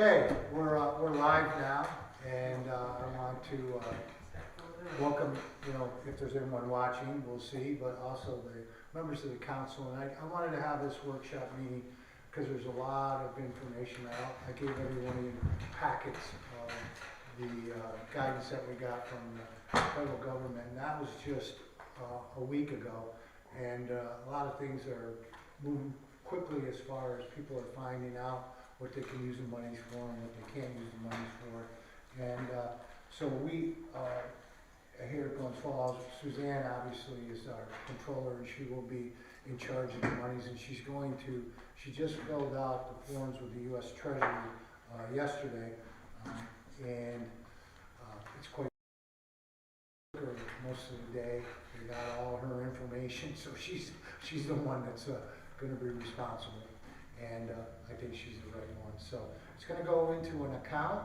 Okay, we're live now, and I want to welcome, if there's anyone watching, we'll see, but also the members of the council. And I wanted to have this workshop meeting because there's a lot of information out. I gave everyone in packets of the guidance that we got from the federal government, and that was just a week ago. And a lot of things are moving quickly as far as people are finding out what they can use the monies for and what they can't use the monies for. And so we, here at Glens Falls, Suzanne obviously is our controller, and she will be in charge of the monies, and she just filled out the forms with the U.S. Treasury yesterday, and it's quite her most of the day. We got all her information, so she's the one that's going to be responsible. And I think she's the right one. So it's going to go into an account.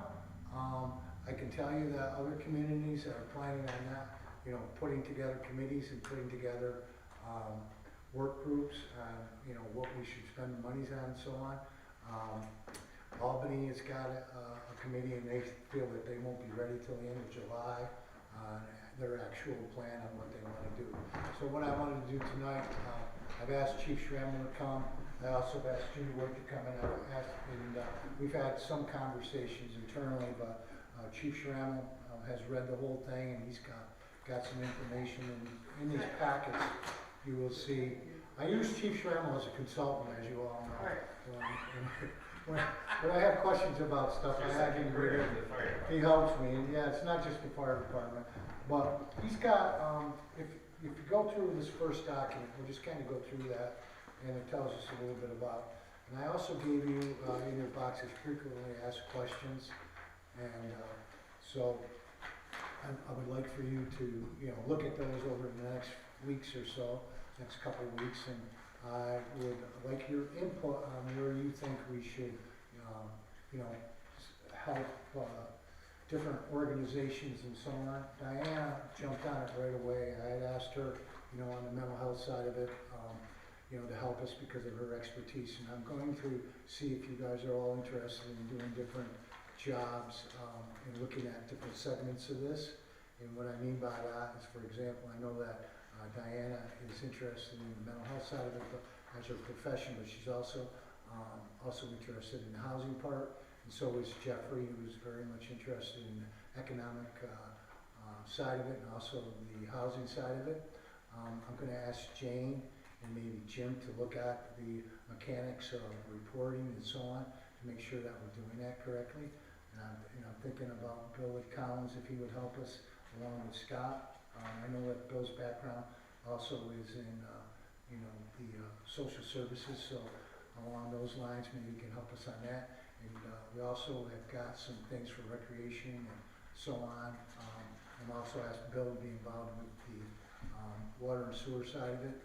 I can tell you that other communities are planning on that, putting together committees and putting together work groups on, what we should spend the monies on and so on. Albany has got a committee, and they feel that they won't be ready till the end of July on their actual plan on what they want to do. So what I wanted to do tonight, I've asked Chief Schrammel to come. I also asked Judy Wood to come in, and we've had some conversations internally, but Chief Schrammel has read the whole thing, and he's got some information. And in these packets, you will see, I use Chief Schrammel as a consultant, as you all know. When I have questions about stuff, I have him read it. He helps me, and yeah, it's not just the fire department, but he's got, if you go through this first document, we'll just kind of go through that, and it tells us a little bit about. And I also gave you in your boxes frequently asked questions, and so I would like for you to look at those over the next weeks or so, next couple of weeks, and I would like your input on where you think we should help different organizations and so on. Diana jumped on it right away. I had asked her, on the mental health side of it, to help us because of her expertise. And I'm going to see if you guys are all interested in doing different jobs and looking at different segments of this. And what I mean by that is, for example, I know that Diana is interested in the mental health side of it as her profession, but she's also interested in the housing part. And so is Jeffrey, who's very much interested in the economic side of it and also the housing side of it. I'm going to ask Jane and maybe Jim to look at the mechanics of reporting and so on to make sure that we're doing that correctly. And I'm thinking about Bill Collins, if he would help us along with Scott. I know that Bill's background also is in the social services, so along those lines maybe he can help us on that. And we also have got some things for recreation and so on. I'm also asked Bill to be involved with the water and sewer side of it.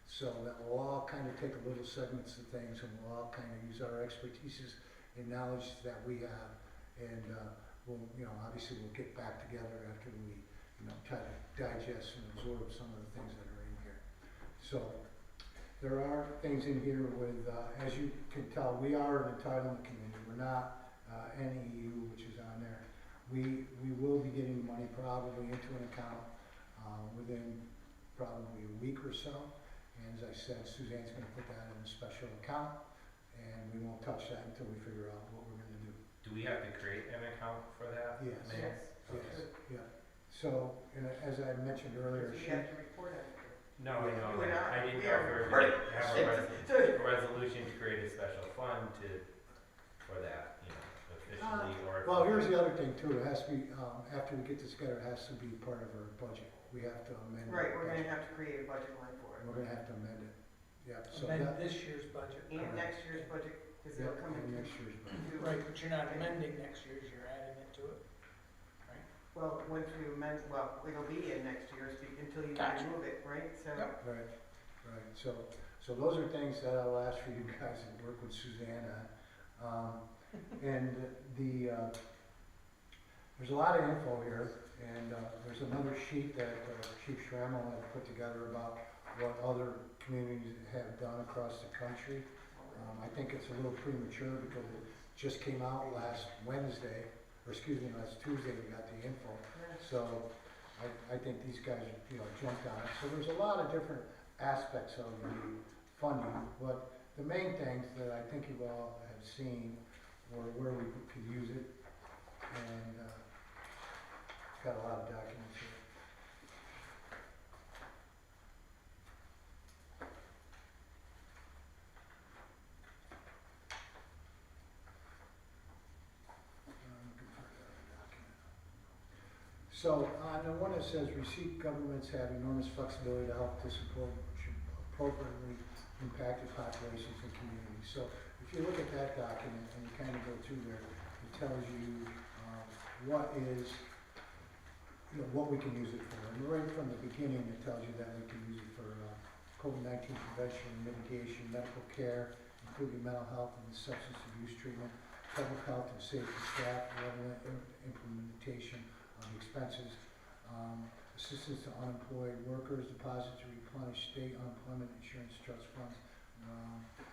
So that we'll all kind of take a little segments of things, and we'll all kind of use our expertises and knowledge that we have. And we'll, obviously we'll get back together after we, try to digest and absorb some of the things that are in here. So there are things in here with, as you can tell, we are an entitlement community. We're not NEU, which is on there. We will be getting money probably into an account within probably a week or so. And as I said, Suzanne's going to put that in a special account, and we won't touch that until we figure out what we're going to do. Do we have to create an account for that? Yes. Yes. Yes. Yeah. So, as I mentioned earlier, You have to report on it. No, I know. You and I didn't we know are if we were reporting. going to have a resolution to create a special fund for that, officially, or. well, here's the other thing too. It has to be after we get this together. It has to be part of our budget. We have to amend it. Right, we're going to have to create a budget line for it. We're going to have to amend it. Yeah. So Amend this year's budget. And next year's budget, because yeah, it'll come and into. next year's budget. Right, but you're not amending next year's, you're adding it to it. Well, once we amend, well, it'll be in next year's until you Gotcha. remove it, right? So. Yep. Right. Right. So those are things that I'll ask for you guys to work with Suzanne on. And there's a lot of info here, and there's another sheet that Chief Schrammel had put together about what other communities have done across the country. I think it's a little premature because it just came out last Wednesday, or excuse me, last Tuesday we got the info. So I think these guys, jumped on it. So there's a lot of different aspects of the funding, but the main things that I think you all have seen were where we could use it, and got a lot of documents here. Looking for another document. So on the one that says receipt governments have enormous flexibility to help appropriately impacted populations and communities. So if you look at that document and you kind of go through there, it tells you what is, what we can use it for. And right from the beginning, it tells you that we can use it for COVID-19 prevention and mitigation, medical care, including mental health and substance abuse treatment, public health and safety staff, implementation of expenses, assistance to unemployed workers, deposits to replenish state unemployment insurance trust funds,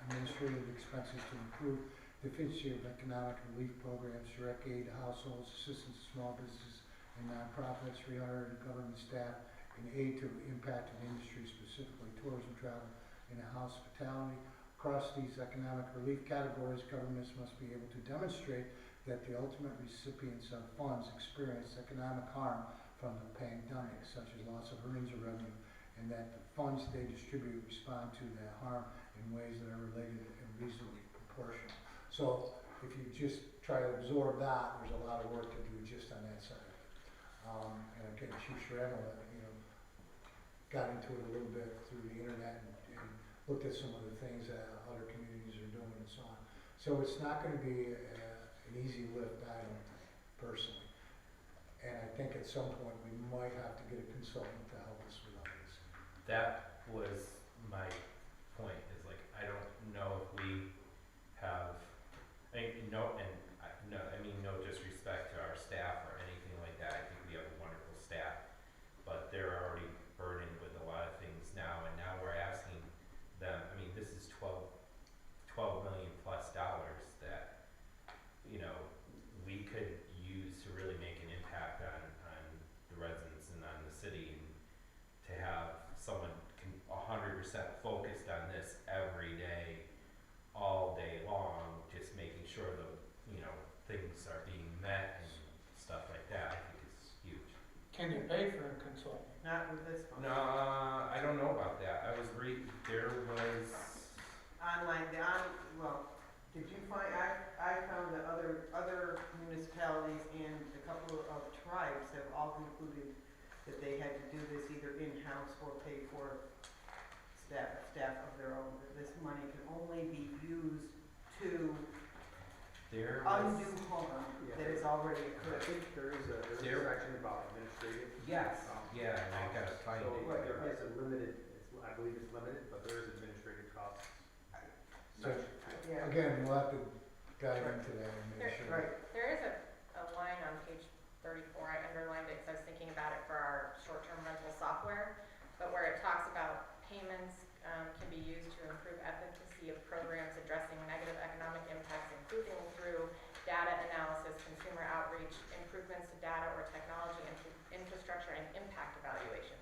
administrative expenses to improve the efficiency of economic relief programs, direct aid to households, assistance to small businesses and nonprofits, rehire government staff, and aid to impacted industries, specifically tourism, travel, and hospitality. Across these economic relief categories, governments must be able to demonstrate that the ultimate recipients of funds experience economic harm from the pandemic, such as loss of earnings or revenue, and that the funds they distribute respond to that harm in ways that are related and reasonably proportional. So if you just try to absorb that, there's a lot of work to do just on that side of it. And again, Chief Sherano, got into it a little bit through the internet and looked at some of the things that other communities are doing and so on. So it's not going to be an easy lift, I don't think, personally. And I think at some point we might have to get a consultant to help us with all this. That was my point, is like, I don't know if we have, I mean, no disrespect to our staff or anything like that. I think we have a wonderful staff, but they're already burdened with a lot of things now, and now we're asking them, I mean, this is $12 million plus that, we could use to really make an impact on the residents and on the city, and to have someone 100% focused on this every day, all day long, just making sure the, things are being met and stuff like that, I think is huge. Can you pay for a consultant? Not with this one. No, I don't know about that. There was, Online, did you find, I found that other municipalities and a couple of tribes have all concluded that they had to do this either in-house or pay for staff of their own. That this money can only be used to undo harm that has already I occurred. think there is a section about administrative. yes, yeah, and I gotta find So it. there is a limited, I believe it's limited, but there is administrative costs. So Yeah. again, we'll have to dive into that and make sure. Right. There is a line on page 34, I underlined it because I was thinking about it for our short-term rental software, but where it talks about payments can be used to improve efficacy of programs addressing negative economic impacts, including through data analysis, consumer outreach, improvements to data or technology infrastructure, and impact evaluations.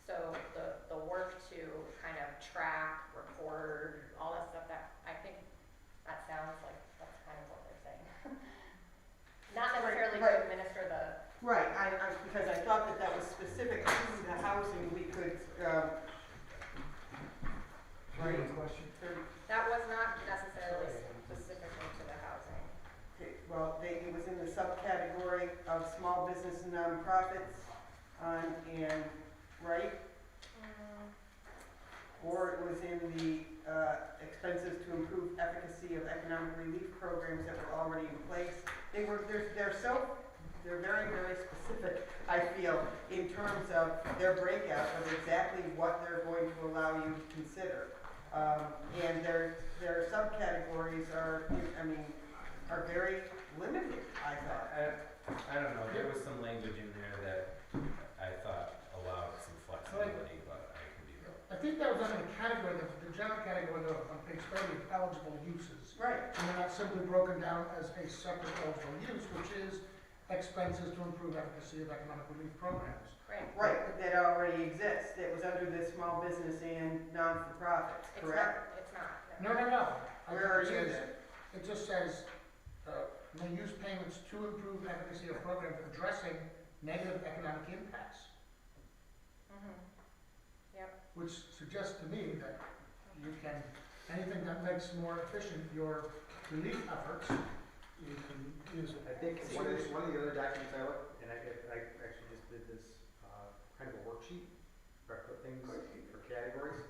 So the work to kind of track, record, all that stuff, that I think that sounds like that's kind of what they're saying. Not necessarily to administer the. Right, because I thought that was specific to the housing, we could, Any question? That was not necessarily specifically to the housing. it was in the subcategory of small business and nonprofits, and, right? Or it was in the, expenses to improve efficacy of economic relief programs that were already in place. They're very, very specific, I feel, in terms of their breakout of exactly what they're going to allow you to consider. And their subcategories are very limited, I thought. I don't know, there was some language in there that I thought allowed some flexibility, but I could be wrong. I think that was under the category, the general category on page 30 of eligible uses. Right, And they're not simply broken down as a separate eligible use, which is expenses to improve efficacy of economic relief programs. right, that already exists, it was under the small business and non-for-profits, correct? It's not. No, no, no. I Where are think you it says- then? It just says, may use payments to improve efficacy of programs addressing negative economic impacts, Mhm. which suggests to me that you can, anything that makes more efficient your relief efforts, you can use it. I think one of the other documents I looked, and I actually just did this, kind of a worksheet, where I put things for categories.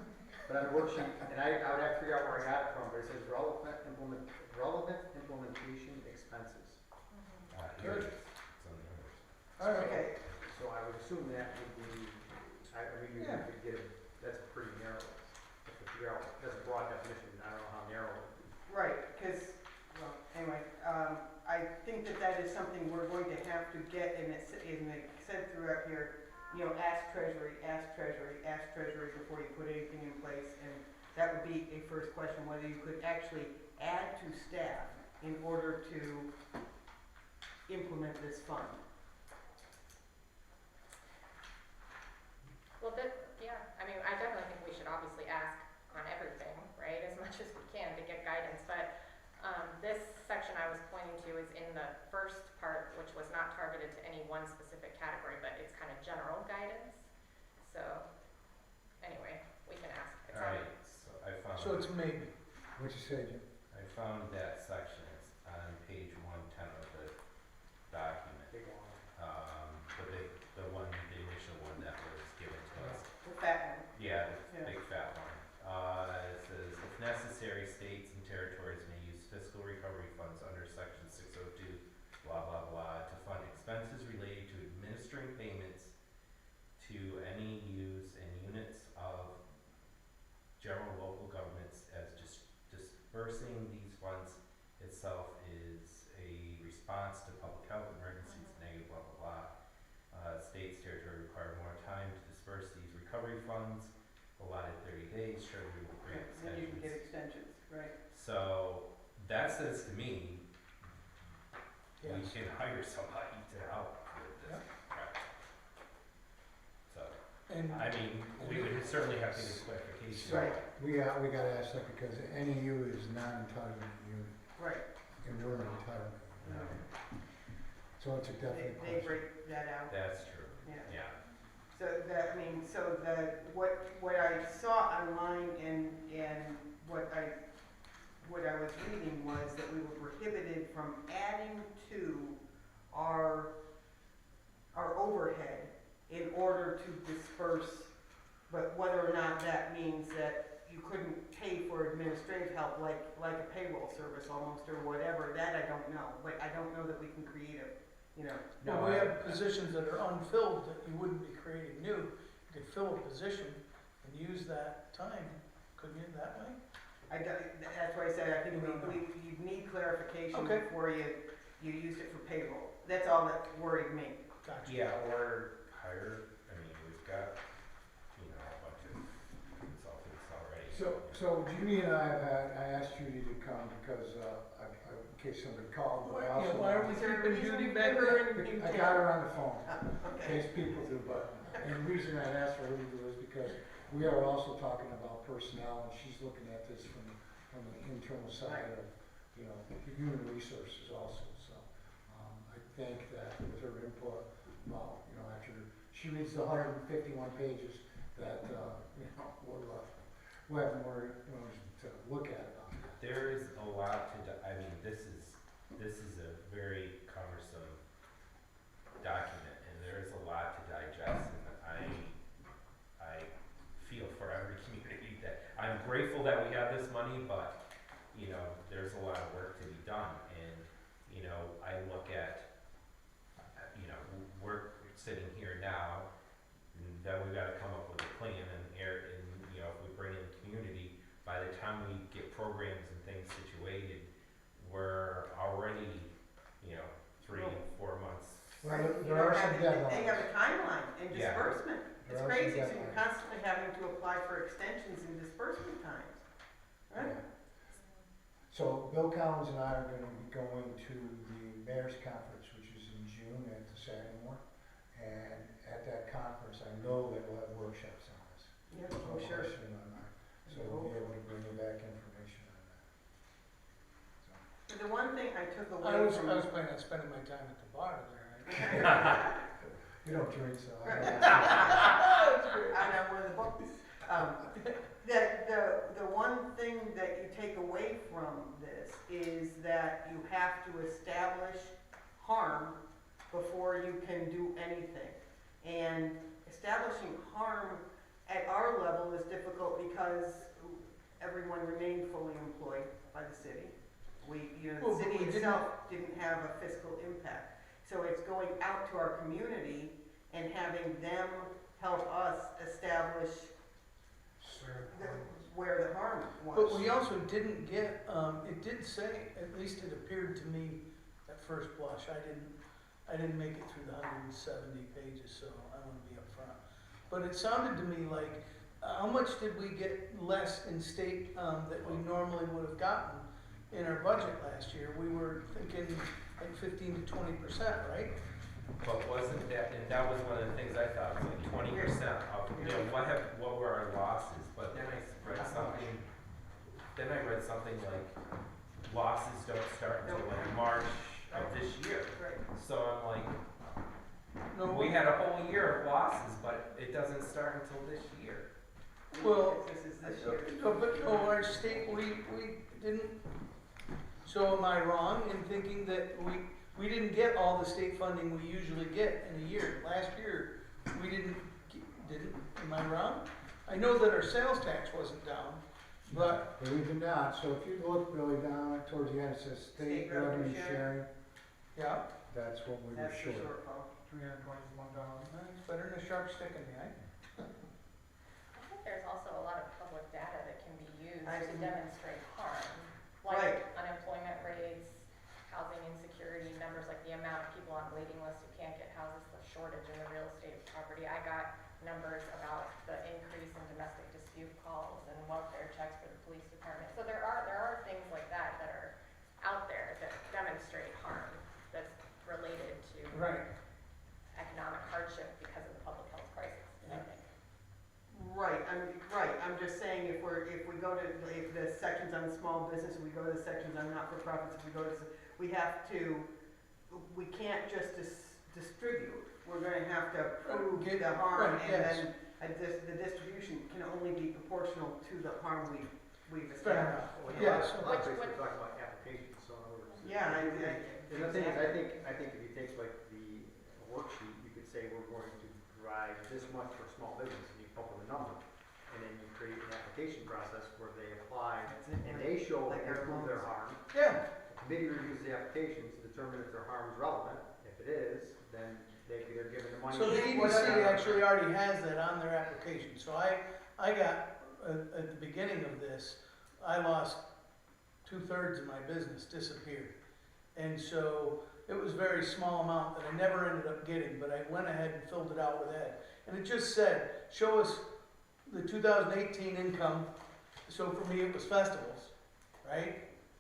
But on the worksheet, and I would have to figure out where I got it from, but it says relevant implementation expenses. Here Good. it is. It's on the others. All right. Okay, So I would assume that would be, I mean, you Yeah. could get it, that's a pretty narrow, that's a broad definition, I don't know how narrow it would be. right, because, well, anyway, I think that that is something we're going to have to get, and it said throughout here, you know, ask Treasury before you put anything in place, and that would be a first question, whether you could actually add to staff in order to implement this fund. Well, I mean, I definitely think we should obviously ask on everything, right, as much as we can to get guidance, but, this section I was pointing to is in the first part, which was not targeted to any one specific category, but it's kind of general guidance, so, anyway, we can ask. It's on- Alright, so I found. So it's maybe. What'd you say, Jim? I found that section, it's on page 110 of the document. Big one. The one, the initial one that was given to us. The fat one. Yeah, the Yeah. big fat one. It says, if necessary, states and territories may use fiscal recovery funds under section 602, blah, blah, blah, to fund expenses related to administering payments to any use and units of general local governments as dispersing these funds itself is a response to public health emergencies, negative, blah, blah, blah. States, territory require more time to disperse these recovery funds, allotted 30 days, Treasury will grant Then you can get extensions. extensions, right? So, that says to me, we Yes. can hire somebody to help with this project. So, And I mean, we would certainly have to get clarification. Right. We gotta ask that because NEU is non-entitlement unit, Right. and we're an entitlement. No, So it's a They, definite they question. break that out, that's true, yeah. yeah. So that, I mean, so what I saw online and what I was reading was that we were prohibited from adding to our overhead in order to disperse, but whether or not that means that you couldn't pay for administrative help like a payroll service almost or whatever, that I don't know, but I don't know that we can create a, you know, well, we have positions that are unfilled that you wouldn't be creating new. You could fill a position and use that time, couldn't you, that way? that's why I said I think you need clarification Okay. before you use it for payroll. That's all that worried me. Gotcha. Yeah, or hire, I mean, we've got, you know, a bunch of consultants already. So Judy and I asked Judy to come because, in case somebody called, but I Yeah, also. why are we Is there a keeping reason Judy for back her there? in I town? got her on the phone, in Okay. case people do, but, and the reason I asked her to was because we are also talking about personnel, and she's looking at this from the internal side of, you know, human resources also, so. I think that with her input, well, you know, after she reads the 151 pages, that, you know, we'll have more, you know, to look at about that. There is a lot to, I mean, this is a very cumbersome document, and there is a lot to digest, and I feel for every community that, I'm grateful that we have this money, but, you know, there's a lot of work to be done, and, you know, I look at, you know, we're sitting here now, and then we gotta come up with a plan, and, you know, if we bring in the community, by the time we get programs and things situated, we're already, you know, 3 and 4 months. Well, Right, you there don't are have some it- They have deadlines. a timeline and Yeah. disbursement. It's Or else crazy, you so got you're like- constantly having to apply for extensions and disbursement times, right? Yeah. So Bill Collins and I are gonna be going to the mayor's conference, which is in June at the Sagamore. And at that conference, I know that we'll have workshops on this. Yeah, No oh, sure. question on that. So we'll be able to bring you back information on that. So. But the one thing I took away I was from. planning on spending my time at the bar there. Right? You don't drink, so I Right. don't. I'm not one of the books. The one thing that you take away from this is that you have to establish harm before you can do anything. And establishing harm at our level is difficult because everyone remained fully employed by the city. Well, The but city we didn't- itself didn't have a fiscal impact. So it's going out to our community and having them help us establish where the harm was. But we also didn't get, it did say, at least it appeared to me at first blush, I didn't make it through the 170 pages, so I want to be upfront. But it sounded to me like, how much did we get less in state that we normally would have gotten in our budget last year? We were thinking like 15 to 20%, right? But wasn't that, and that was one of the things I thought, was like 20% of, what were our losses? But then I read something like losses don't start until like March of this year. Right. So I'm like, No, we had a whole year of losses, but it doesn't start until this year. Well, This is this year. but our state, we didn't, so am I wrong in thinking that we didn't get all the state funding we usually get in a year? Last year, we didn't, am I wrong? I know that our sales tax wasn't down, but, Believe it or not, so if you look really down towards the end, it says state revenue sharing, yeah, that's what we were That's the short. shortfall. $321. it's better than a sharp stick in the eye. I think there's also a lot of public data that can be used I to see. demonstrate harm. Right. Like unemployment rates, housing insecurity numbers, like the amount of people on waiting lists who can't get houses, the shortage in the real estate property. I got numbers about the increase in domestic dispute calls and welfare checks for the police department. So there are things like that that are out there that demonstrate harm that's related to Right. economic hardship because of the public health crisis, I think. Right, I'm just saying if we go to, if the sections on small business, we go to the sections on not-for-profits, if we go to, we can't just distribute. We're gonna have to prove Get- the harm, right, and yes. then the distribution can only be proportional to the harm we've Fair established. enough. Well, Yeah, a so- lot of Which places would- talk about applications, so in other words. Yeah, And the thing is, I think if you take like the worksheet, you could say we're going to provide this much for small business, and you come up with a number. And then you create an application process where they apply, and they show Like and our prove their loans. harm. Yeah, The committee reviews the applications, determine if their harm is relevant. If it is, then they're given the money. so the Yeah, EDC actually already has that on their application. So I got, at the beginning of this, I lost 2/3 of my business disappeared. And so it was a very small amount that I never ended up getting, but I went ahead and filled it out with Ed. And it just said, show us the 2018 income. So for me, it was festivals, right?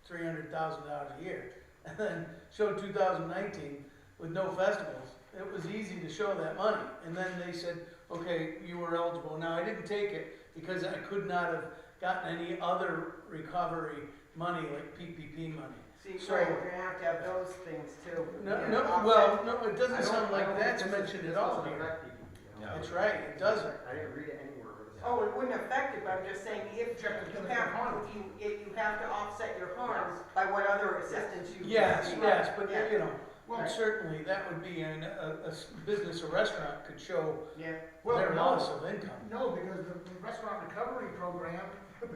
$300,000 a year. And then show 2019 with no festivals. It was easy to show that money. And then they said, okay, you were eligible. Now, I didn't take it because I could not have gotten any other recovery money like PPP money. See, So- right, we're gonna have to have those things too. No, Yeah, no, offset. well, no, it I doesn't don't- sound I like don't that's think this mentioned this at all doesn't here. affect PPP, you know? No. That's right, it doesn't. I didn't read it anywhere where this. Oh, it wouldn't affect it, but I'm just saying, if Check the you different have, harm. if you have to offset your harm by what other assistance you Yes, receive. yes, but Yeah. you know, Well, certainly that would be business, a restaurant could show Yeah, well, their no. loss of income. No, because the restaurant recovery program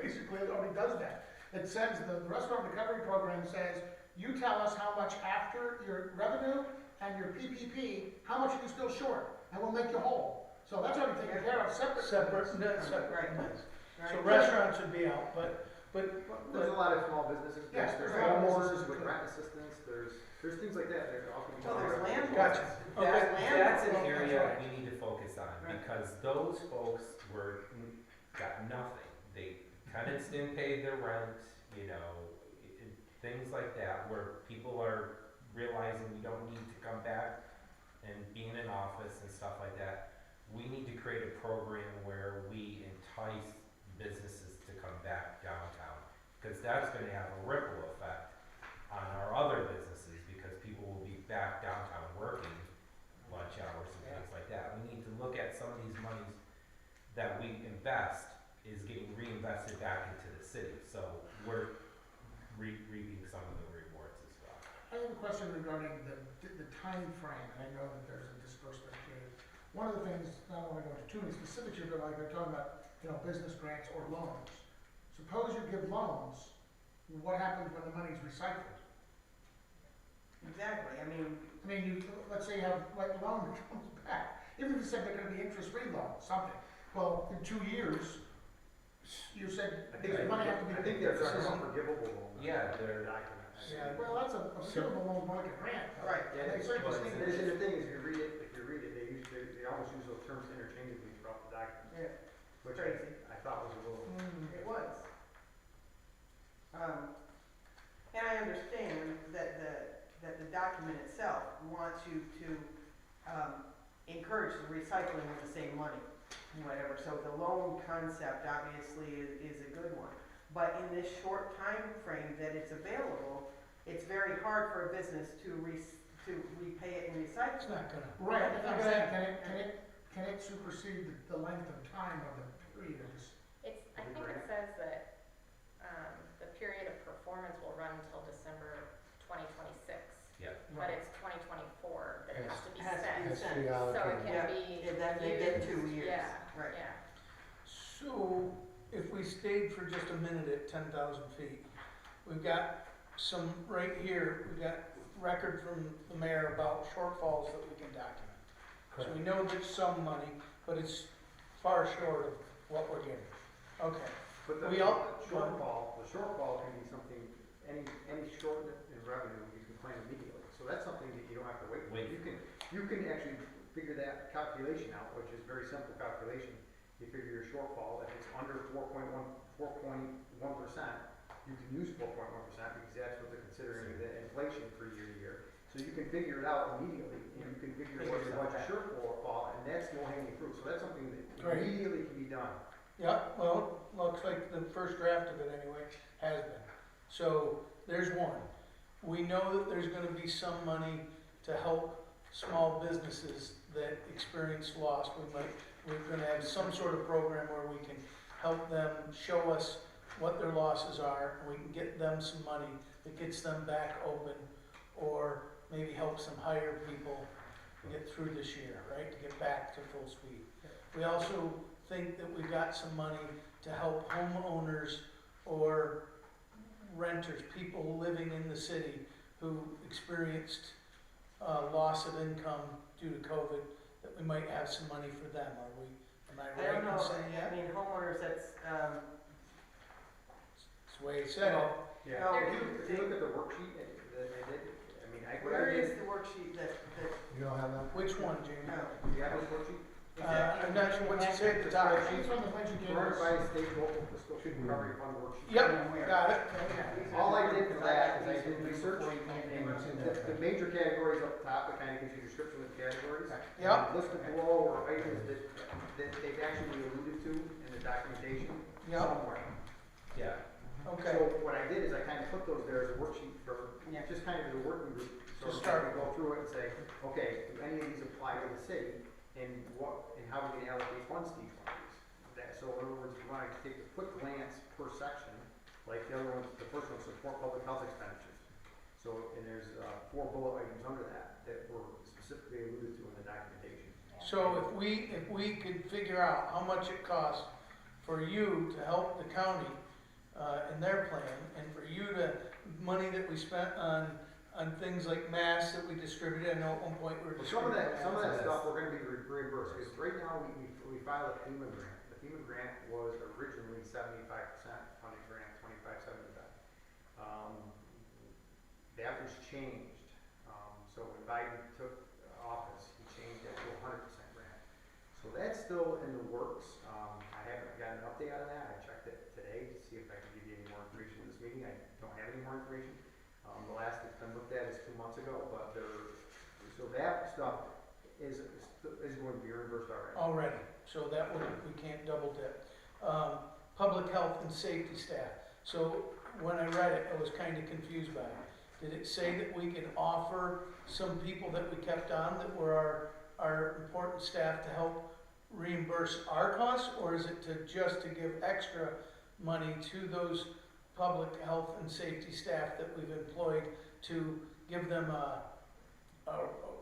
basically already does that. It says, the restaurant recovery program says, you tell us how much after your revenue and your PPP, how much are you still short, and we'll make you whole. So that's already taken care of separate. Separate, no, Right. separate. Yes. So right. restaurants would be out, but But, There's a lot of small businesses, Yes, there's there's a lot of homeowners businesses with that- rent assistance, there's things like that, that all can be. Well, there's landlords. Gotcha. Okay. That's an Landlords. area Right. we need to focus on, Right. because those folks got nothing. Tenants didn't pay their rent, you know, things like that, where people are realizing we don't need to come back and be in an office and stuff like that. We need to create a program where we entice businesses to come back downtown, because that's gonna have a ripple effect on our other businesses, because people will be back downtown working lunch hours and things like that. We need to look at some of these monies that we invest is getting reinvested back into the city, so we're reaping some of the rewards as well. I have a question regarding the time frame, and I know that there's a disbursement period. One of the things, I don't wanna go into too many specifics here, but like they're talking about, business grants or loans. Suppose you give loans, what happens when the money's recycled? Exactly, I mean, Let's say you have, like, a loan that comes back, even if you said they're gonna be interest-free loans, something. Well, in 2 years, you said, I think, the money have to be. I think they're talking about forgivable loans. Yeah, they're- Document. Yeah. Well, that's a forgivable loan, more like a grant. though. Right. Yeah, They it's, certainly well, state and it. the thing is, if you read it, they almost use those terms interchangeably throughout the document, yeah, which crazy. I thought was a little. It was. And I understand that the document itself wants you to, encourage the recycling of the same money, whatever. So the loan concept obviously is a good one. But in this short time frame that it's available, it's very hard for a business to repay it and recycle. It's not gonna. Right, that's what I'm saying, can it supersede the length of time of the period of this? I think it says that, the period of performance will run until December 2026. Yeah. But it's 2024 that it has to be Has to spent. be Has to sent. be So it allocated. can Yeah, be and then they get 2 used. years. Yeah, Right. yeah. So, if we stayed for just a minute at 10,000 feet, we've got some, right here, we've got record from the mayor about shortfalls that we can document. So we know there's some money, but it's far short of what we're getting. Okay, But We all- the shortfall can be something, any shortness in revenue, you can claim immediately. So that's something that you don't have to wait for. Wait. You can actually figure that calculation out, which is very simple calculation. You figure your shortfall, if it's under 4.1%, you can use 4.1% because that's what they're considering the inflation for year to year. So you can figure it out immediately, and you can figure what your budget shortfall, and that's low hanging fruit. So that's something that Right. immediately can be done. yeah, well, looks like the first draft of it anyway has been. So, there's one. We know that there's gonna be some money to help small businesses that experience loss. We're gonna have some sort of program where we can help them, show us what their losses are, and we can get them some money that gets them back open, or maybe helps them hire people to get through this year, right, to get back to full speed. We also think that we've got some money to help homeowners or renters, people living in the city who experienced loss of income due to COVID, that we might have some money for them. Am I I right don't know, in saying that? I mean, homeowners, that's, That's the way it said it. Yeah, No, if you look at the worksheet that they did, I mean, what where I is did, the worksheet that, You don't have that? Which one, Jamie? no. do you have this worksheet? I'm not sure what you said at the top. It's on the budget Provided games. by state local fiscal recovery fund worksheet. Yep, got it. All I did for that is I did research, and the major categories up top, it kind of gives you a description of the categories. Yep. Listed below are items that they've actually alluded to in the documentation Yep. somewhere. Yeah. Okay, So what I did is I kind of put those there as a worksheet for, Yeah. just kind of as a working group. So To we start. can go through it and say, okay, do any of these apply to the city? And how we can allocate funds to each one of these? So in other words, if you want to take a quick glance per section, like the other ones, the first one, support public health expenditures. So, and there's 4 bullet items under that were specifically alluded to in the documentation. so if we could figure out how much it costs for you to help the county in their plan, and for you to, money that we spent on things like masks that we distributed, I know at one point we were Well, some of distributing that masks. stuff we're gonna be reimbursed, because right now we filed a FEMA grant. The FEMA grant was originally 75% funded grant, 25% changed. So when Biden took office, he changed that to 100% grant. So that's still in the works. I haven't gotten an update on that. I checked it today to see if I can give you any more information in this meeting. I don't have any more information. The last it's been looked at is 2 months ago, but so that stuff is going to be reimbursed already. Already, so that would, we can't double dip. Public health and safety staff. So when I read it, I was kind of confused by it. Did it say that we could offer some people that we kept on that were our important staff to help reimburse our costs? Or is it just to give extra money to those public health and safety staff that we've employed to give them a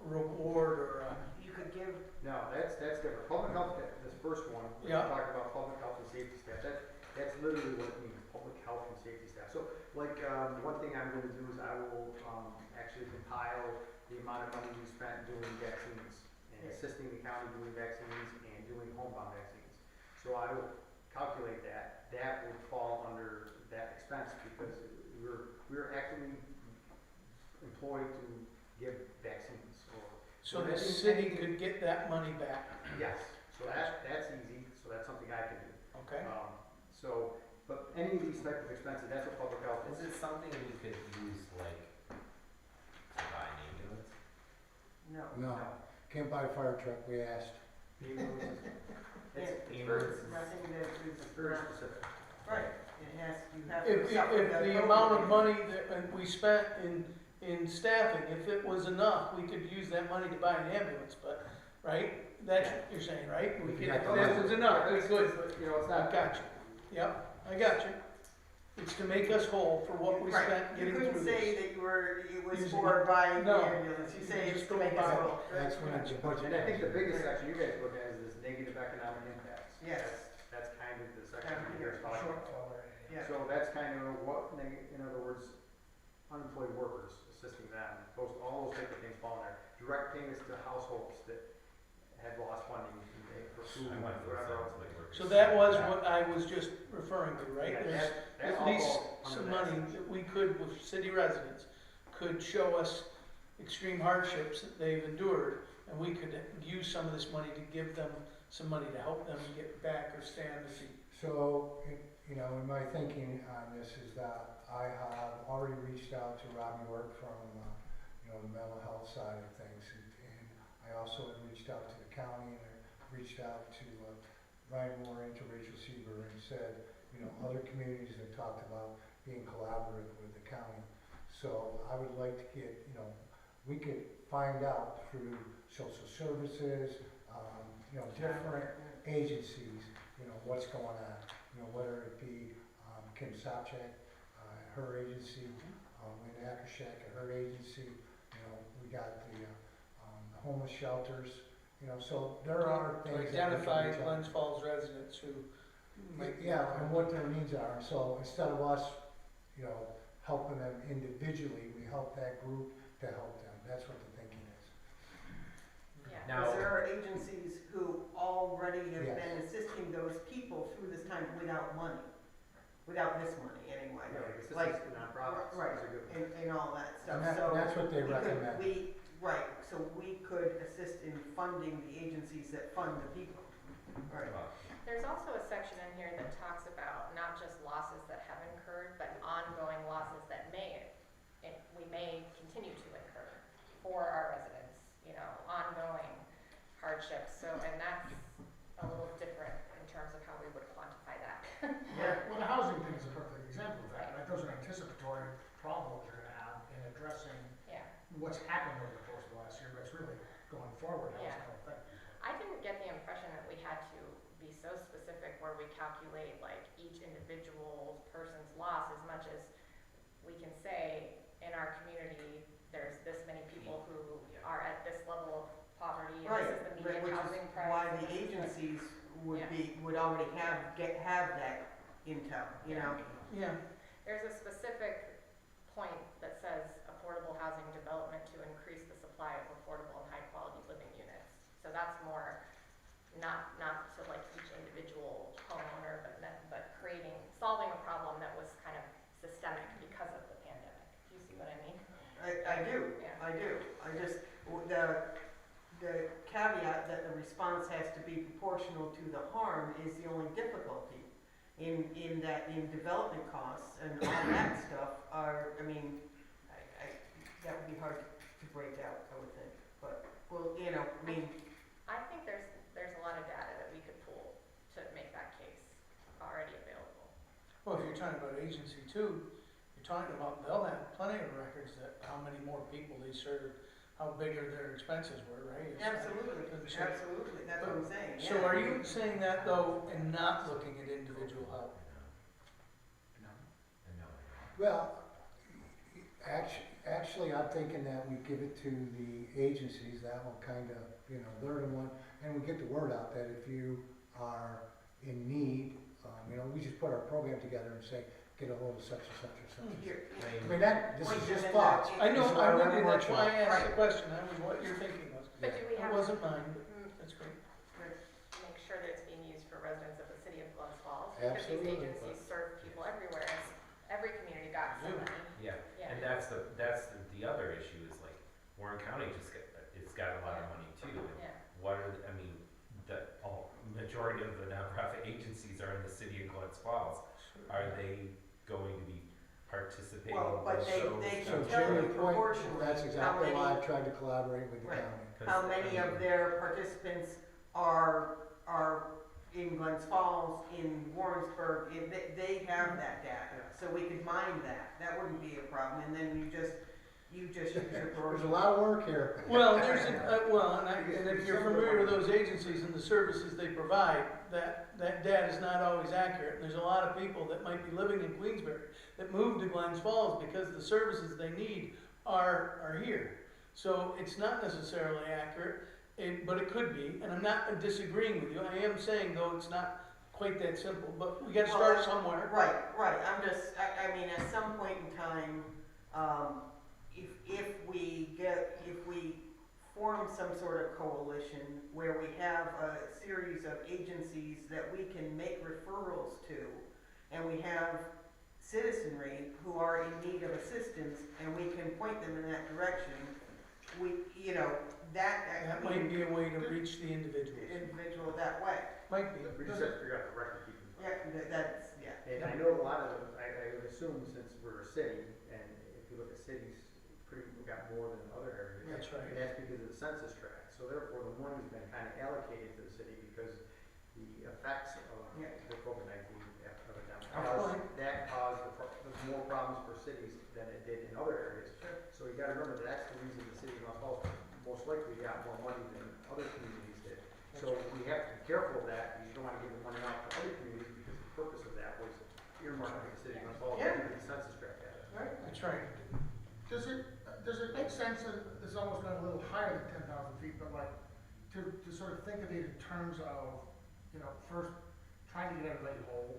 reward or a... You could give, No, that's different. Public health, this first one, we're Yeah. talking about public health and safety staff. That's literally what it means, public health and safety staff. So, like, one thing I'm gonna do is I will, actually compile the amount of money we spent doing vaccines and assisting the county doing vaccines and doing homebound vaccines. So I will calculate that. That would fall under that expense because we're actually employed to give vaccines or. So the city could get that money back, Yes, so that's easy, so that's something I can do. okay? So, but any of these type of expenses, that's what public health Is is. it something we could use, like, to buy an ambulance? no. No, can't buy a fire truck, we asked. Ambulances. Yeah, It's very, nothing that is, it's very specific. right, it has, you have to. If the amount of money that we spent in staffing, if it was enough, we could use that money to buy an ambulance, but, right? That's what you're saying, right? We could, if it was enough, we could. You know, it's I not. got you. Yep, I got you. It's to make us whole for what we Right. spent getting through You couldn't say this. that it was Using for it. buying the No. ambulance, you say Just it's to go make us buy it. whole. That's when it's budget. And I think the biggest section you guys look at is this negative economic impacts. Yes. That's kind of the section Down you're here, talking about. Shortfall there. Yeah. So that's kind of what, in other words, unemployed workers, assisting them, all those type of things fall in there. Direct payments to households that had lost funding for food, I went for whatever else. So that was what I was just referring to, right? Yeah, There's that's at all least falls under some that money section. that we could, with city residents, could show us extreme hardships that they've endured, and we could use some of this money to give them some money to help them get back or stay on their feet. So, you know, in my thinking on this is that I have already reached out to Rob York from, you know, the mental health side of things. And I also have reached out to the county and I reached out to Ryan Moore and to Rachel Seaver and said, you know, other communities have talked about being collaborative with the county. So I would like to get, you know, we could find out through social services, you know, different agencies, you know, what's going on. You know, whether it be Kim Sopcich, her agency, Lynn Akershek at her agency, you know, we got the homeless shelters, you know, so there are To things. that we can identify reach out. Glens Falls residents who might. Yeah, and what their needs are, so instead of us, you know, helping them individually, we help that group to help them, that's what the thinking is. Yeah. Now, Because there are agencies who already have Yes. been assisting those people through this time without money, without this money anyway. Yeah, like assistance Like, to nonprofits, right, is a good one. and all that stuff, And that- so. that's what they we could- recommend. Right, so we could assist in funding the agencies that fund the people. Right. well, There's also a section in here that talks about not just losses that have incurred, but ongoing losses that we may continue to incur for our residents, you know, ongoing hardships. So, and that's a little different in terms of how we would quantify that. Yeah. Well, the housing thing is a perfect example of that, right? Those are anticipatory problems you're gonna have in addressing Yeah. what's happened over the course of the last year, but it's really going forward, how it's Yeah. gonna affect people. I didn't get the impression that we had to be so specific where we calculate like each individual person's loss as much as we can say in our community, there's this many people who are at this level of poverty and Right, this is the but median which housing is price. why and the this is agencies Yeah. would already have that intel, you know? Yeah, There's a specific point that says affordable housing development to increase the supply of affordable and high quality living units. So that's more not to like each individual homeowner, but solving a problem that was kind of systemic because of the pandemic. Do you see what I mean? I do, Yeah. I do. I just, the caveat that the response has to be proportional to the harm is the only difficulty. In that, in development costs and all that stuff are, I mean, that would be hard to break out, I would think. But, well, you know, I mean, I think there's a lot of data that we could pull to make that case already available. Well, if you're talking about agency too, you're talking about, they'll have plenty of records that how many more people they served, how big their expenses were, right? It's not- absolutely, doesn't show- absolutely, that's what I'm saying, yeah. So are you saying that though, and not looking at individual help? No. No. Well, actually, I'm thinking that we give it to the agencies, that will kind of, you know, they're the one, and we get the word out that if you are in need, you know, we just put our program together and say, get a hold of such and such or such. Here, I mean, this Point is them just in thoughts. that- I know, This is I'm why with you, we're that's why I working. asked the question, that was what your thinking was. But do we It have wasn't to mine, but that's great. make sure that it's being used for residents of the city of Glens Falls? Because these Absolutely. agencies serve people everywhere, and every community got some Yeah. money. Yeah, Yeah. and that's the other issue is like Warren County it's got a lot of money too. And Yeah. what are, I mean, majority of the nonprofit agencies are in the city of Glens Falls. Are they going to be participating? Well, but with they those So can stuff? tell to you your point, proportionally that's how exactly why many- I've tried to collaborate with the Right. county. 'Cause, how I many mean, of their participants are in Glens Falls, in Warrensburg, they have that data, so we could mine that, that wouldn't be a problem, and then you just use your There's a proportional. lot of work here. Well, and if you're familiar with those agencies and the services they provide, that data is not always accurate. And there's a lot of people that might be living in Queensbury that moved to Glens Falls because the services they need are here. So it's not necessarily accurate, but it could be, and I'm not disagreeing with you. I am saying though, it's not quite that simple, but we gotta start Well, somewhere. Right, I'm just, I mean, at some point in time, if we form some sort of coalition where we have a series of agencies that we can make referrals to, and we have citizenry who are in need of assistance, and we can point them in that direction, you know, That I might mean, be a way to reach the individuals. individual that way. Might be. We just have to figure out the record keeping. Yeah, that's, yeah. And I know a lot of them, I would assume since we're a city, and if you look at cities, we've got more than other areas. That's right. And that's because of the census tract, so therefore the money's been kind of allocated to the city because the effects of Yeah. the COVID-19 epidemic. Absolutely. That caused more problems for cities than it did in other areas. Sure. So you gotta remember, that's the reason the city of North Falls most likely got more money than other communities did. So we have to be careful of that, because you don't wanna give the money out to other communities, because the purpose of that was earmarked for the city of North Falls, Yeah. to get the census tract data. Right. That's right. Does it make sense, and this is almost going a little higher than 10,000 feet, but like, to sort of think of it in terms of, you know, first, trying to get everybody whole?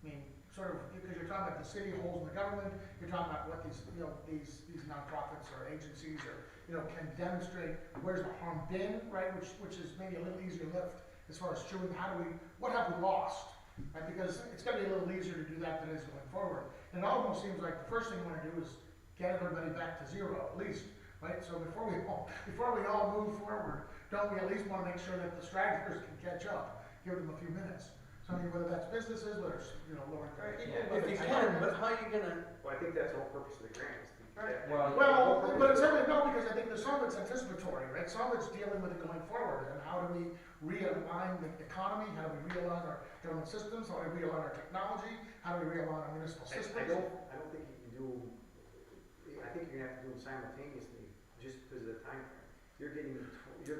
I mean, sort of, because you're talking about the city holes in the government, you're talking about what these, you know, these nonprofits or agencies or, you know, can demonstrate where's the harm been, right, which is maybe a little easier lift as far as chewing, what have we lost? Right, because it's gonna be a little easier to do that than it is going forward. And it almost seems like the first thing we wanna do is get everybody back to zero, at least, right? So before we all move forward, don't we at least wanna make sure that the stragglers can catch up, give them a few minutes? So I mean, whether that's businesses, whether it's, you know, lower income people, Yeah. whether If you it's- can, but how you gonna, Well, I think that's the whole purpose of the grant, is to. Right. Well, but it's certainly no, because I think there's some that's anticipatory, right? Some that's dealing with it going forward, and how do we realign the economy? How do we realign our government systems? How do we realign our technology? How do we realign our municipal systems? I don't think you can do, I think you're gonna have to do them simultaneously, just because of the time frame. You're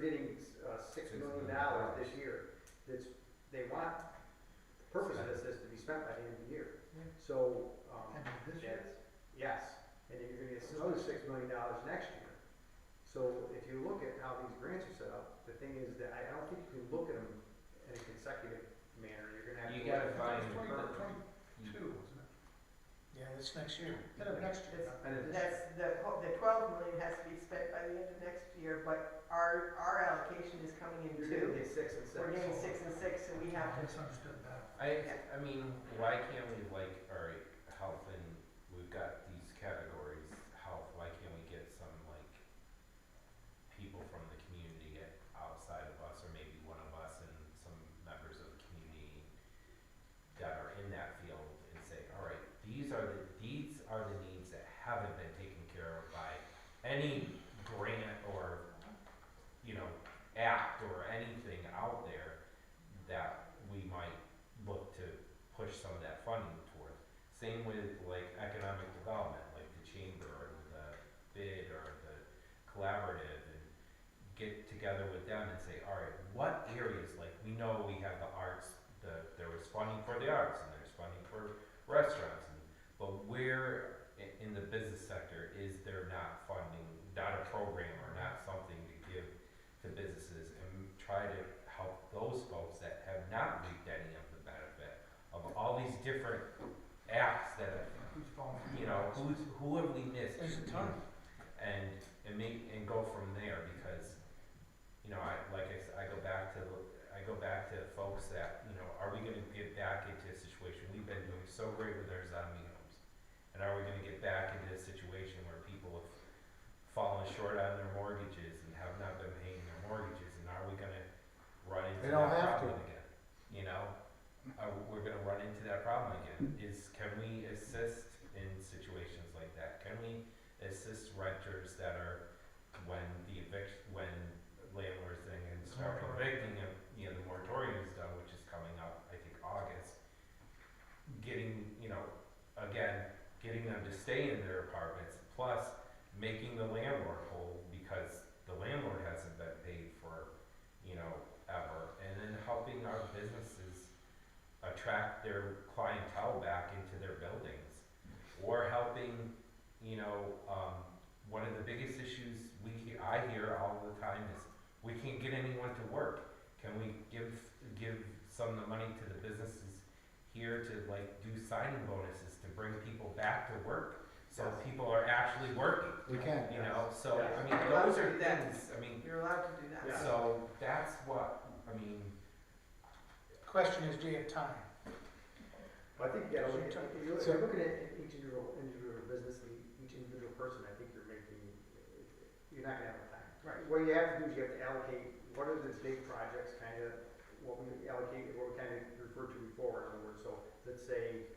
getting $6 million this year, they want, the purpose of this is to be spent by the end of the year. Yeah. So, And this year? yes, and then you're gonna get another $6 million next year. So if you look at how these grants are set up, the thing is that I don't think you can look at them in a consecutive manner, you're gonna have to. You gotta It's find. 2022, isn't it? yeah, it's next year. End of next year. It's- And it is- That's, the 12 million has to be spent by the end of next year, but our allocation is coming in You're gonna two. get 6 and 6. We're getting 6 and 6, and we I have to, misunderstood that. I mean, why can't we like, alright, health and we've got these categories, health, why can't we get haven't been taken care of by any grant or, you know, act or anything out there that we might look to push some of that funding towards. Same with like economic development, like the chamber or the bid or the collaborative, and get together with them and say, all right, what areas, like we know we have the arts, there was funding for the arts and there's funding for restaurants, but where in the business sector is there not funding, not a program or not something to give to businesses, and try to help those folks that have not reaped any of the benefit of all these different acts that have, Who's falling? you know, who have we missed? There's a ton. And go from there, because, you know, I go back to folks that, you know, are we gonna get back into a situation, we've been doing so great with our zombie homes, and are we gonna get back into a situation where people have fallen short on their mortgages and have not been paying their mortgages, and are we gonna run into They don't that have problem again? You know, we're gonna run into that problem again, can we assist in situations like that? Can we assist renters that are, when landlords then can start evicting them, you know, the moratorium is done, which is coming up, I think, August, getting, you know, again, getting them to stay in their apartments, plus making the landlord whole, because the landlord hasn't been paid for, you know, ever, and then helping our businesses attract their clientele back into their buildings, or helping, you know, one of the biggest issues I hear all the time is we can't get anyone to work. Can we give some of the money to the businesses here to like do signing bonuses to bring people back to work, so people are actually working? We can. You know, so Yes. I mean, You're allowed those to are do that. things. I mean, You're allowed to do that. Yeah. so that's what I mean. Question is, do you have time? Well, I think, yeah, look, So- if you're looking at each individual business, each individual person, I think you're not gonna have enough time. Right. What you have to do is you have to allocate, what are the big projects, kind of, what we allocate, what we kind of referred to before, in other words, so let's say,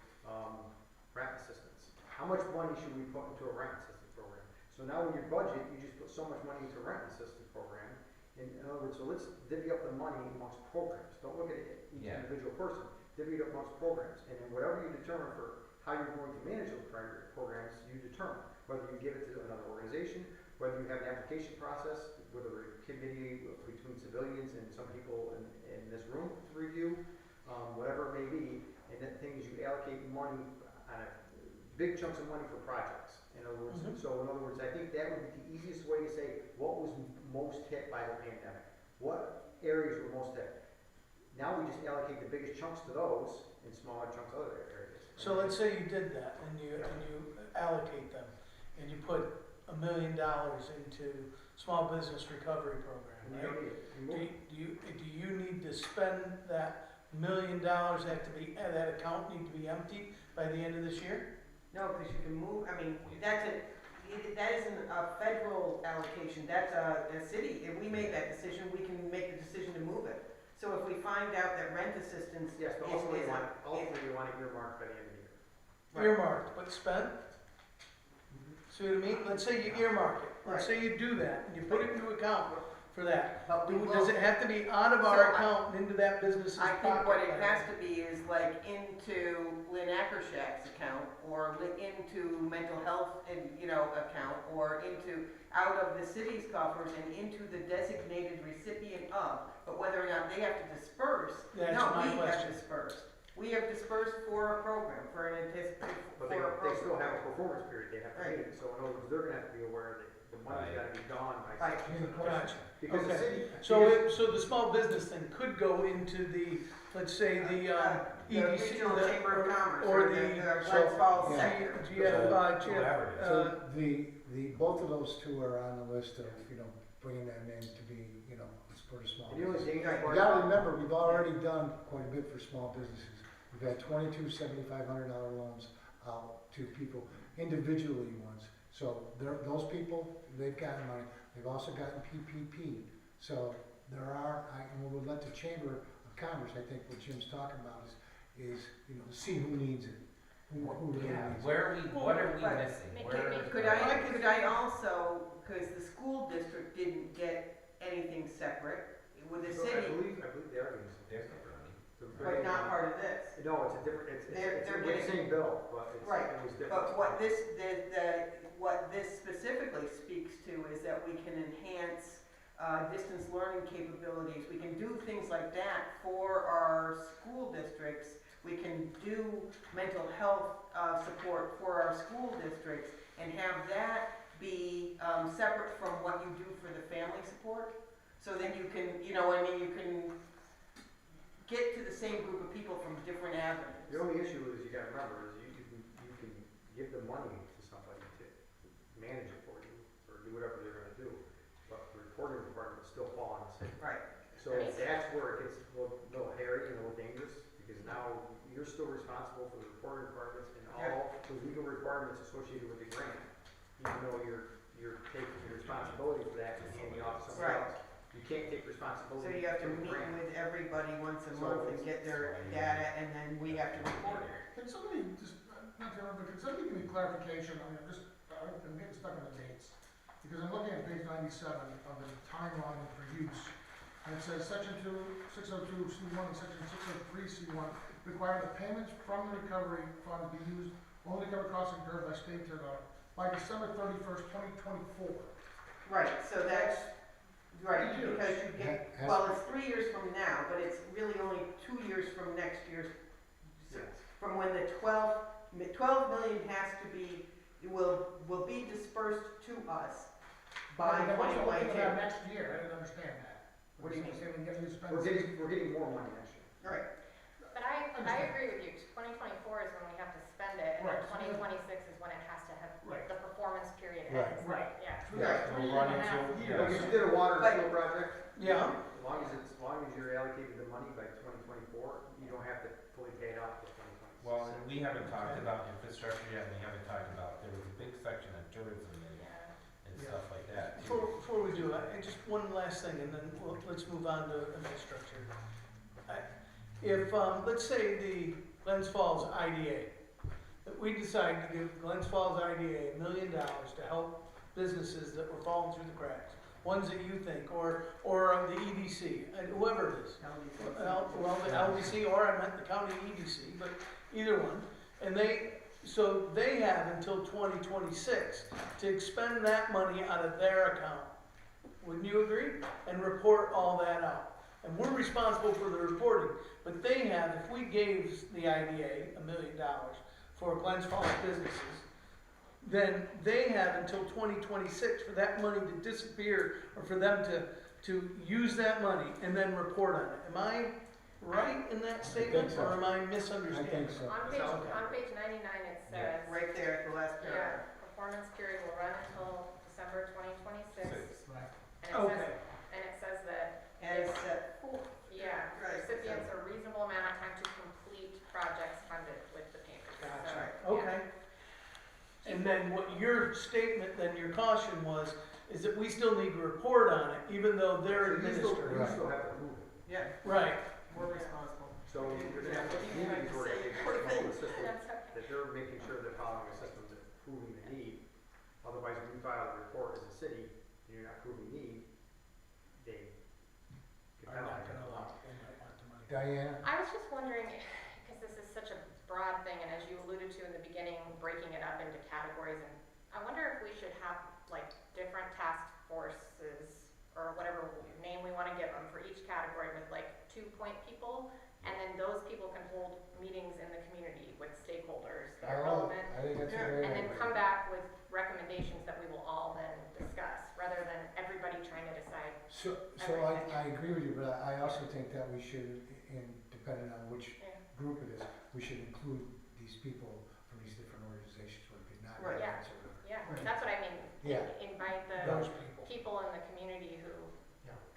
rent assistance. How much money should we put into a rent assistance program? So now in your budget, you just put so much money into a rent assistance program. In other words, so let's divvy up the money amongst programs. Don't look at each Yeah. individual person. Divvy it up amongst programs. And then whatever you determine for how you're going to manage those programs, you determine. Whether you give it to another organization, whether you have an application process, whether a committee between civilians and some people in this room to review, whatever it may be. And the thing is, you allocate money on big chunks of money for projects. In other words, so in other words, I think that would be the easiest way to say what was most hit by the pandemic. What areas were most hit? Now we just allocate the biggest chunks to those and smaller chunks to other areas. So let's say you did that and you allocate them and you put $1 million into small business recovery program, And you right? don't need it. You move it. Do you need to spend that $1 million, that account need to be empty by the end of this year? No, because you can move, I mean, that isn't a federal allocation, that's a city. If we made that decision, we can make the decision to move it. So if we find out that rent assistance Yes, but is ultimately you a- want it earmarked by the end of the year. Right. Earmarked, but spent? See what I mean? Let's say you earmark it, let's say you do that, and you put it into account for that. But we will. Does it have to be out of our So account and into that business's I pocket? think what it has to be is like into Lynn Akershak's account, or into mental health and, account, or out of the city's coffers and into the designated recipient of. But whether or not they have to disperse, That's no, my we question. have dispersed. We have dispersed for a program, for an anticipated, But for a they still program. have a performance period, they have to Right. meet it, so in other words, they're gonna have to be aware that the money's Right. gotta be gone by. Right. Gotcha. Because the Okay. city. So the small business thing could go into the, let's say, the The EDC, regional chamber of commerce, or or the the so- Glens Falls yeah. sector. Collaborative. So both of those two are on the list of, bringing them in to be, for the small And the only business. dangerous You part. gotta remember, we've already done quite a bit for small businesses. We've had 22 $7,500 loans out to people, individually ones. So those people, they've gotten money. They've also gotten PPP. So and we'll let the Chamber of Commerce, I think what Jim's talking about is, see who needs it. Who really Yeah, needs it? Where are we, what are we But missing? make- Where? make- Could I also, because the school district didn't get anything separate, with the So I city, believe they are getting some. There's no money. but not part of this. No, it's a different, it's They're the getting- same bill, but it's, Right, it was different. But what this specifically speaks to is that we can enhance distance learning capabilities. We can do things like that for our school districts. We can do mental health support for our school districts and have that be separate from what you do for the family support. So then you can, you can get to the same group of people from different avenues. The only issue is, you gotta remember, is you can give the money to somebody to manage it for you, or do whatever they're gonna do, but the reporting requirements still fall on the city. Right. So that's where it gets a little hairy and a little dangerous, because now you're still responsible for the reporting requirements and all the legal requirements associated with the grant, even though you're taking the responsibility for that and handing off to somebody Right. else. You can't take So responsibility you have to for the meet grant. with everybody once a So month and it's- get their data, and then we have to report it. Can somebody just, not to, but can somebody give me clarification, I'm getting stuck on the dates. Because I'm looking at page 97 of the timeline for use, and it says section 602 C1 and section 603 C1 require that payments from the recovery fund be used only to cover costs incurred by state by December 31st, 2024. Right, so that's, right, 3 years. because you get, well, it's 3 years from now, but it's really only 2 years from next year's, Yes. from when the 12 million has to be, will be dispersed to us by But what's the looking at 2022. next year, I didn't understand that. What do you mean? Saying we get to spend We're getting more money next year. Right, But I agree with you, 2024 is when we have to spend it, and Right. 2026 is when it has to have, Right. the performance period Right. ends. Right. Yeah. Right. 3.5 years. Like if you did a water But- sewer project, Yeah. as long as you're allocated the money by 2024, you don't have to fully pay it out till 2026. Well, and we haven't talked about infrastructure yet, and we haven't talked about, there was a big section on tourism and Yeah. stuff like that too. Before we do, just one last thing, and then let's move on to infrastructure. If, let's say the Glens Falls IDA, that we decide to give Glens Falls IDA $1 million to help businesses that were falling through the cracks, ones that you think, or the EDC, and whoever it is. Well, the LDC, or I meant the county EDC, but either one. And so they have until 2026 to expend that money out of their account. Wouldn't you agree? And report all that out. And we're responsible for the reporting, but they have, if we gave the IDA $1 million for Glens Falls businesses, then they have until 2026 for that money to disappear, or for them to use that money and then report on it. Am I right in that statement, so. or am I I misunderstanding? think so. On page 99, it says, right there at the last yeah, paragraph. performance period will run until December 2026. Right. Okay. And it says that, As set forth. yeah, Right. recipients a reasonable amount of time to complete projects funded with the payments. Gotcha. So, yeah. Okay. And then what your statement, then your caution was, is that we still need to report on it, even though they're You administering. still have to prove it. Yeah, Right. we're responsible. So you're gonna have to You prove have these to say organizations your come up with a system That's okay. that they're making sure they're following a system that's proving the need. Otherwise, when you file a report as a city, and you're not proving need, they get I'm not penalized. gonna allow, they might want the money. Diana? I was just wondering, because this is such a broad thing, and as you alluded to in the beginning, breaking it up into categories, and I wonder if we should have like different task forces, or whatever name we wanna give them, for each category with like 2-point people, and then those people can hold meetings in the community with stakeholders that are relevant, I think that's a Yeah. great and idea. then come back with recommendations that we will all then discuss, rather than everybody trying to decide. So I agree with you, but I also think that we should, depending on which Yeah. group it is, we should include these people from these different organizations, whether it be not Right. Yeah. or whatever. Yeah, Right. that's what I mean. Yeah. Invite the Those people. people in the community who,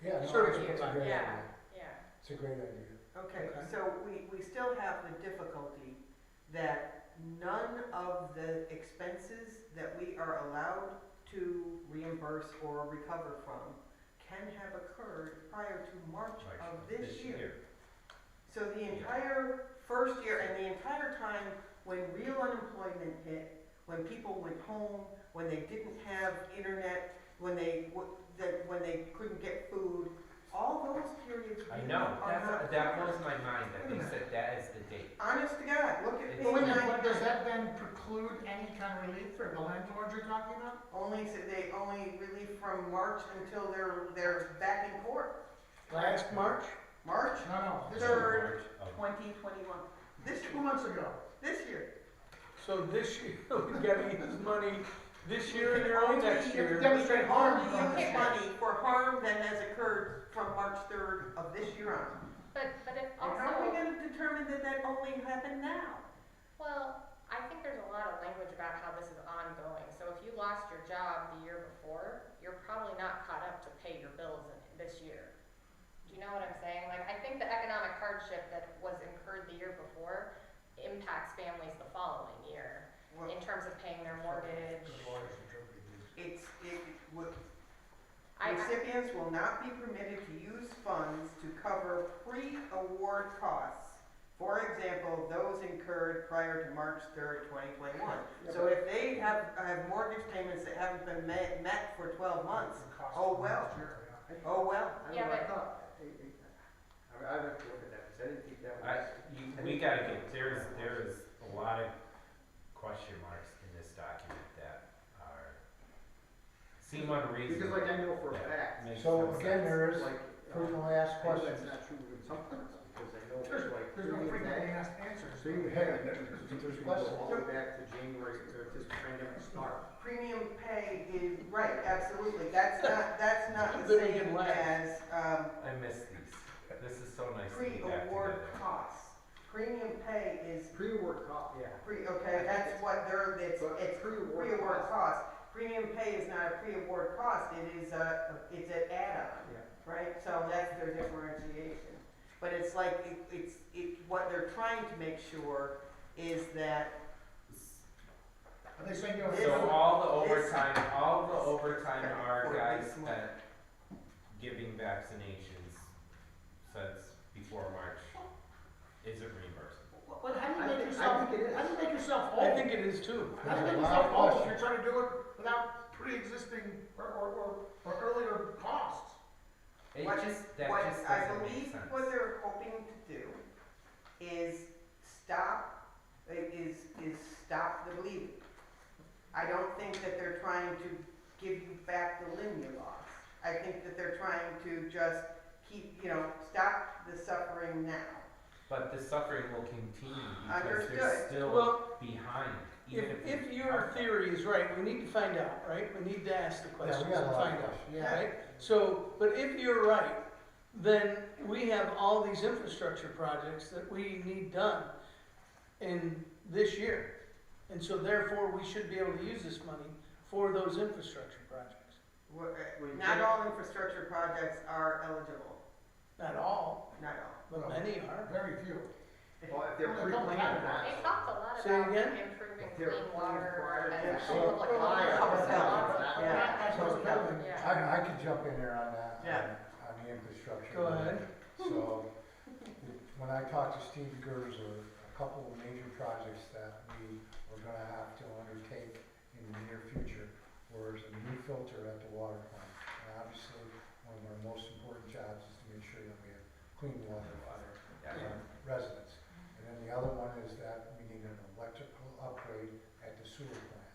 Yeah, no, I Service think it's a great yeah, idea. yeah. It's a great idea. Okay, Okay. so we still have the difficulty that none of the expenses that we are allowed to reimburse or recover from can have occurred prior to March of this year. So the entire first year and the entire time when real unemployment hit, when people went home, when they didn't have internet, when they couldn't get food, all those periods I really know, are not that covered. blows my mind that they said that is the date. Honest to God, look at It's- page Wait a minute, 99. but does that then preclude any kind of relief for the landlords you're talking about? They only relief from March until they're back in court. Last March? March No, no, this third, March of- 2021. This 2 months ago. year. So this year, we gotta use money this year and early next year. Demonstrate harm Only from use this. money for harm that has occurred from March 3rd of this year on. But if And how are we also, gonna determine that that only happened now? well, I think there's a lot of language about how this is ongoing. So if you lost your job the year before, you're probably not caught up to pay your bills this year. Do you know what I'm saying? Like, I think the economic hardship that was incurred the year before impacts families the following year Well, in terms of paying their mortgage. I- Recipients will not be permitted to use funds to cover pre-award costs. For example, those incurred prior to March 3rd, 2021. So if they have mortgage payments that haven't been met for 12 months, oh well. Oh well. I Yeah, don't know, I but- thought, I would have to look at that, because I didn't think that was. We gotta get, there's a lot of question marks in this document that seem unreasonable. Because like I know for a that fact, makes So no again, sense. there is like, frequently asked I know questions. that's not true in some parts, because I know There's, like. there's no premium frequently tax, asked answers. So you have, there's you go questions. all the way back to January, or just pandemic start. Premium pay is, right, absolutely. That's not the Then we same can laugh. as, I miss these. This is so nice to be back pre-award together. costs. Premium pay is Pre-award cost, yeah. okay, that's what it's But pre-award pre-award cost. cost. Premium pay is not a pre-award cost, it's an add-on, Yeah. right? So that's their differentiation. But it's like, what they're trying to make sure is that Are they saying you're? So all the This- overtime our Or guys this one. spent giving vaccinations since before March isn't reimbursable. Well, how do you I make think- yourself, I think it is. how do you make yourself whole? I think it is too. How do you There's make a lot yourself of whole if questions. you're trying to do it without pre-existing or earlier costs? It what just, I doesn't make believe sense. what they're hoping to do is stop the bleeding. I don't think that they're trying to give you back the limb you lost. I think that they're trying to just stop the suffering now. But the suffering will continue because Understood. they're still Well, behind, even if. If your theory is right, we need to find out, right? We need to ask the Yeah, questions we got a and lot of find out. questions. Yeah. Right? So, but if you're right, then we have all these infrastructure projects that we need done in this year. And so therefore, we should be able to use this money for those infrastructure projects. Not all infrastructure projects are eligible, Not all, not all. but many are. Very few. Well, if they're Well, they come pre-planned or together. not. They talked a lot Say it about again? improving If they're clean water required, and yeah. public So- health. Public health, yeah. That's So, what's happening. Yeah. I could jump in there on that, Yeah. on the infrastructure. Go ahead. So, when I talked to Steve Gerzer, a couple of major projects that we were gonna have to undertake in the near future was a new filter at the water plant. And obviously, one of our most important jobs is to make sure that we have clean water for our residents. And then the other one is that we need an electrical upgrade at the sewer plant.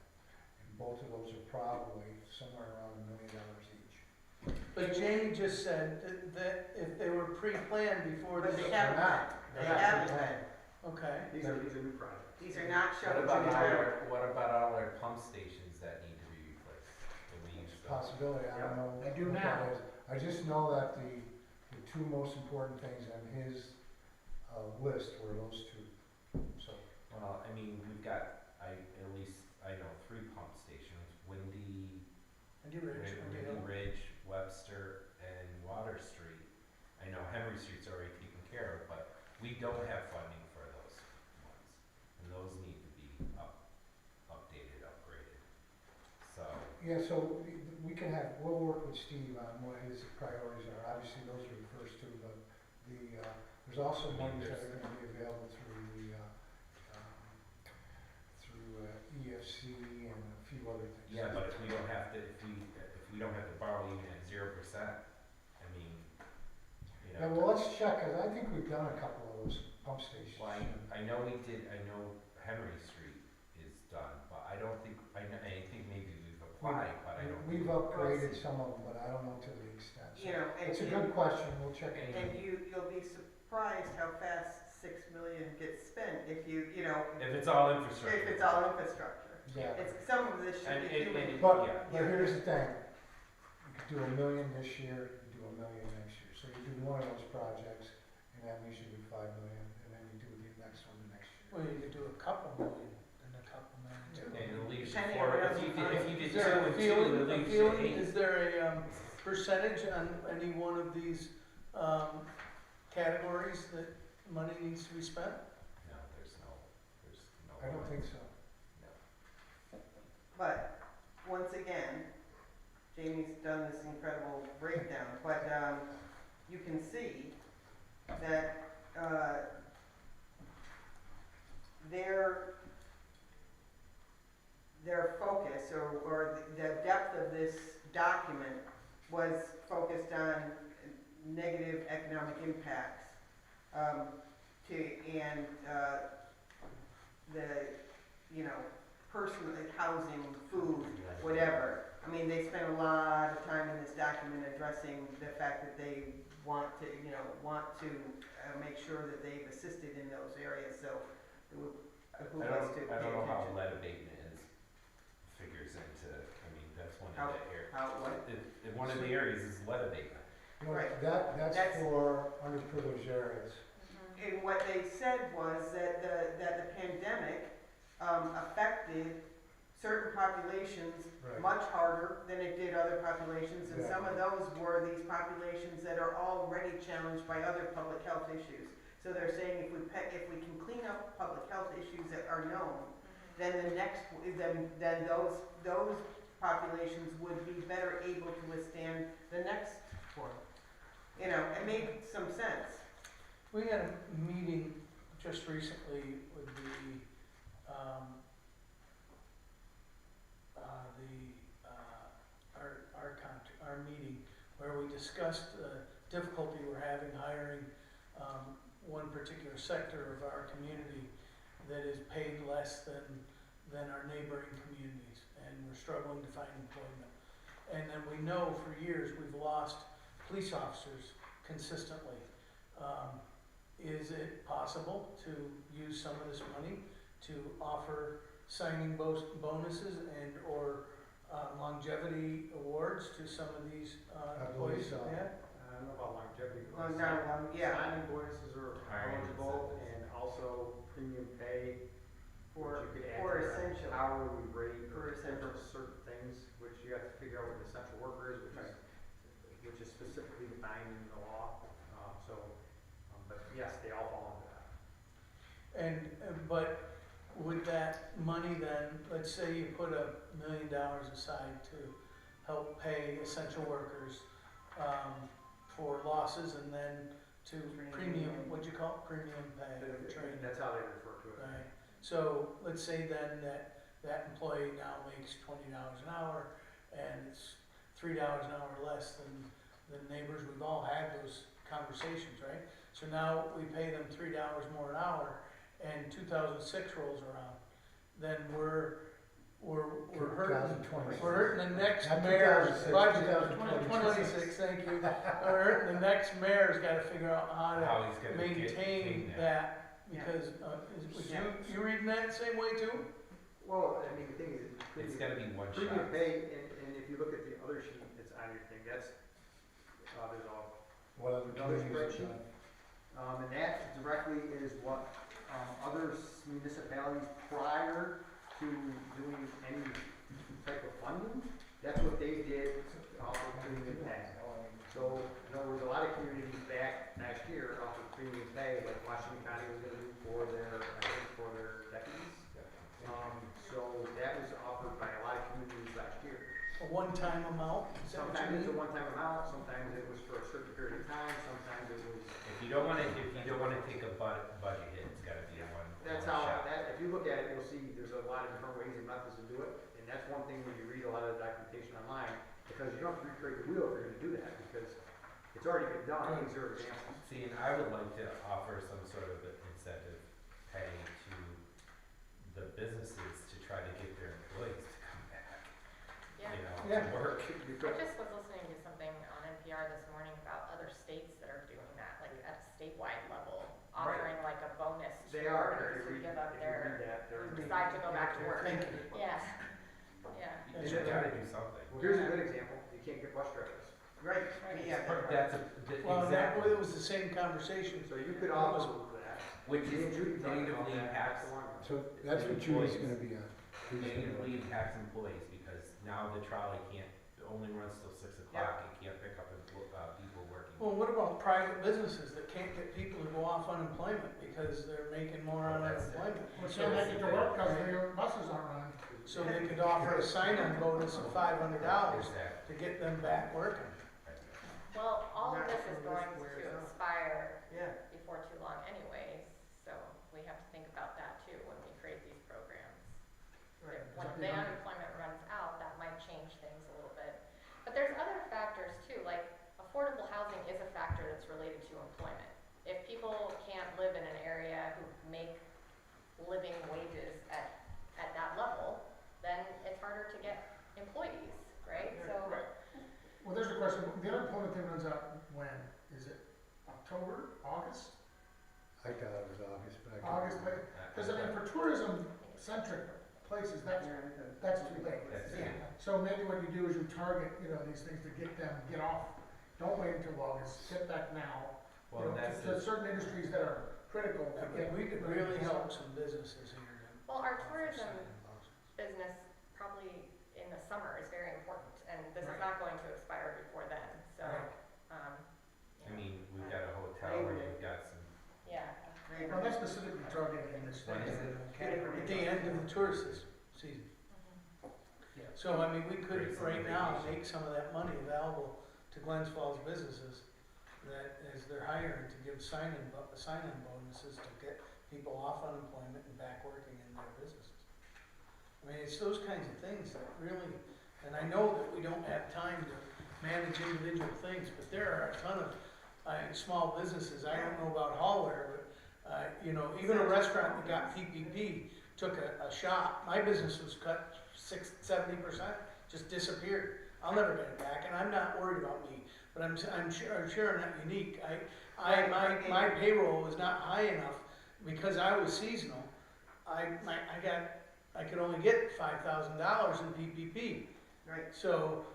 And both of those are probably somewhere around $1 million each. But Jamie just said that if they were pre-planned before But this. they They're haven't not. They They're not haven't planned. Okay. These are new projects. These are not What shovel about ready. what about all our pump stations that need to be replaced? Can we use those? Possibility, I don't know. They do what now. that is. I just know that the two most important things on his list were those two. So, Well, I mean, we've got, at least, I know 3 pump stations, Windy Ridge, Webster, and Water Street. I know Henry Street's already taken care of, but we don't have funding for those ones. And those need to be updated, upgraded. So, yeah, so we'll work with Steve on what his priorities are. Obviously, those are the first two, but there's also I mean, monies that there's- are gonna be available through the PFC and a few other things. Yeah, but if we don't have to, if we don't have to borrow even at 0%, I mean, you Yeah, know. well, let's check, cause I think we've done a couple of those pump stations. Well, I know we did, I know Henry Street is done, but I don't think, I think maybe we've applied, but I don't. We've upgraded some of them, but I don't know to the extent. So You know, and, it's a good question, we'll check it. and you'll be surprised how fast 6 million gets spent if you know, If it's all if infrastructure. it's all infrastructure. Yeah, It's, some of this should And be human. but Yeah. here's the thing, you could do $1 million this year, you could do $1 million next year. So you do one of those projects, and that means you do 5 million, and then you do the next one the next year. Well, you could do a couple million and a couple million too. And it leaves you Depending four, on if you did Is there a 2 and 2, feeling, it leaves you 8. is there a, percentage on any one of these, categories that money needs to be spent? No, there's no. I don't think so. But, once again, Jamie's done this incredible breakdown, but, you can see that, their focus, or the depth of this document was focused on negative economic impacts, the, you know, personal, like housing, food, whatever. I mean, they spent a lot of time in this document addressing the fact that they want to make sure that they've assisted in those areas, so it would behoove us to pay I don't know how attention. lead abatement figures into, I mean, that's one How- of the areas. what? One of the areas is lead abatement. You know, Right. That's That's- for underprivileged areas. And what they said was that the pandemic affected certain populations Right. much harder than it did other populations, and some of those were these populations that are already challenged by other public health issues. So they're saying if we can clean up public health issues that are known, then then those populations would be better able to withstand the next one. You know, it made some sense. We had a meeting just recently with our meeting, where we discussed the difficulty we're having hiring, one particular sector of our community that is paid less than our neighboring communities, and we're struggling to find employment. And then we know for years we've lost police officers consistently. Is it possible to use some of this money to offer signing bonuses and or longevity awards to some of these believe employees? so. Yeah? I don't know about longevity. Well, no, yeah, Signing bonuses are Hiring eligible, incentives. and also premium pay, for, which you could add for to your essential. hourly rate For for essential. certain things, which you have to figure out what an essential worker is, which is specifically defined in the law. But yes, they all fall into that. And, but would that money then, let's say you put $1 million aside to help pay essential workers, for losses, and then to premium, what'd you call it, premium pay, training? That's how they refer to it. Right, so let's say then that employee now makes $20 an hour, and it's $3 an hour less than neighbors. We've all had those conversations, right? So now we pay them $3 more an hour, and 2006 rolls around, then we're hurting, 2026. we're hurting the next Not mayor's 2006, budget. 2026. 26, thank you. We're hurting the next mayor's gotta figure out how to How he's gonna maintain that, because, was you reading that the same way too? Well, I mean, the thing is, It's gotta be one shot. premium pay, and if you look at the other sheet that's on your thing, that's, there's all, What other Another communities spreadsheet? have done? and that directly is what, other municipalities prior to doing any type of funding, that's what they did, for premium pay. So, in other words, a lot of communities back last year offered premium pay, like Washington County was gonna do for their deputies. So that was offered by a lot of communities last year. A one-time amount? Is that what you Sometimes it's a mean? one-time amount, sometimes it was for a certain period of time, sometimes it was. If you don't wanna take a budget hit, it's gotta be a one That's shot. how, if if you look at it, you'll see there's a lot of different ways and methods to do it. And that's one thing when you read a lot of the documentation online, because you don't have to recreate the wheel if you're gonna do that, because it's already been done, these are examples. See, and I would like to offer some sort of incentive pay to the businesses to try to get their employees to come back, Yeah. you know, Yeah. to work. I just was listening to something on NPR this morning about other states that are doing that, like at a statewide level, offering like a bonus to They are, workers if who you read, give up if you their, read that, who they're. decide to go back to work. Thank you. Yeah, yeah. You just gotta do something. Here's a good example, you can't get bus drivers. Right, Right. yeah. That's Well, that, exactly, it was the same conversation. So you could offer that. which Me and is Judy talked about natively that impacts, not so long ago. So that's what Judy's gonna be on. She's gonna natively be- impacts employees, because now the trolley can't, only runs till 6 o'clock, it can't pick up people working. Well, what about private businesses that can't get people to go off unemployment because they're making more on unemployment? Well, so they get to work because their buses aren't running. So they could offer a sign-on bonus of $500 Exactly. to get them back working. Well, all of Not this is sure going where to it's at. expire Yeah, before too long anyways, so we have to think about that too when we create these programs. right. When the unemployment runs out, that might change things a little bit. But there's other factors too, like affordable housing is a factor that's related to employment. If people can't live in an area who make living wages at that level, then it's harder to get employees, right? Yeah, So, right. Well, there's a question, the unemployment thing runs out when? Is it October, August? I thought it was August, but I could. August, but, because I mean, for tourism-centric places, that's too late. That's Yeah. it. So maybe what you do is you target, these things to get them, get off, don't wait until August, get back now. Well, that's To certain industries that are critical to I get. mean, we could really help some businesses here. to well, our offer tourism sign-on bonuses. business probably in the summer is very important, and this is Right. not going to expire before then, so, Right. um, I mean, we've got a hotel, where we've got some, yeah. Well, that's specifically targeting this When thing. is it? At the end of the tourist season. So, I mean, we could Great summer right now vacation. make some of that money available to Glens Falls businesses that as they're hiring to give sign-in bonuses to get people off unemployment and back working in their businesses. I mean, it's those kinds of things that really, and I know that we don't have time to manage individual things, but there are a ton of, small businesses, I don't know about hallware, but, even a restaurant that got PPP took a shot, my business was cut 70%, just disappeared. I'll never get it back, and I'm not worried about me, but I'm sure I'm not unique. My payroll was not high enough because I was seasonal. I could only get $5,000 in PPP. Right. So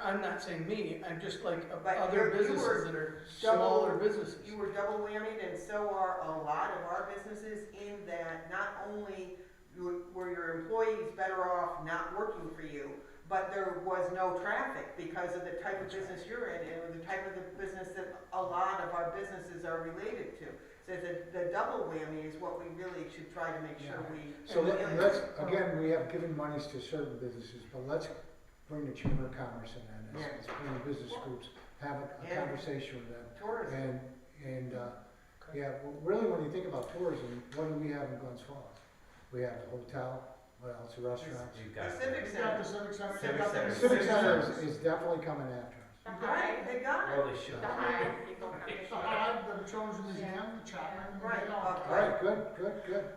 I'm not saying me, I'm just like But other you were businesses that are double- smaller businesses. You were double whammied, and so are a lot of our businesses, in that not only were your employees better off not working for you, but there was no traffic because of the type of business you're in, and the type of the business that a lot of our businesses are related to. So the double whammy is what we really should try to make sure we. So let's, again, we have given monies to certain businesses, but let's bring the Chamber of Commerce in on this. Yeah. Let's bring the business groups, have a Yeah. conversation with them. Tourism. Yeah, well, really, when you think about tourism, what do we have in Glens Falls? We have the hotel, what else, the restaurants. we've The got. Civic You got the Center, Civic Center. Civic you got the- Center. Civic Center is definitely coming after us. The right, high, they got it. Well, they should. the high people come to The shop. Hive, the Children's Museum, the Chapman. Right, All right, good.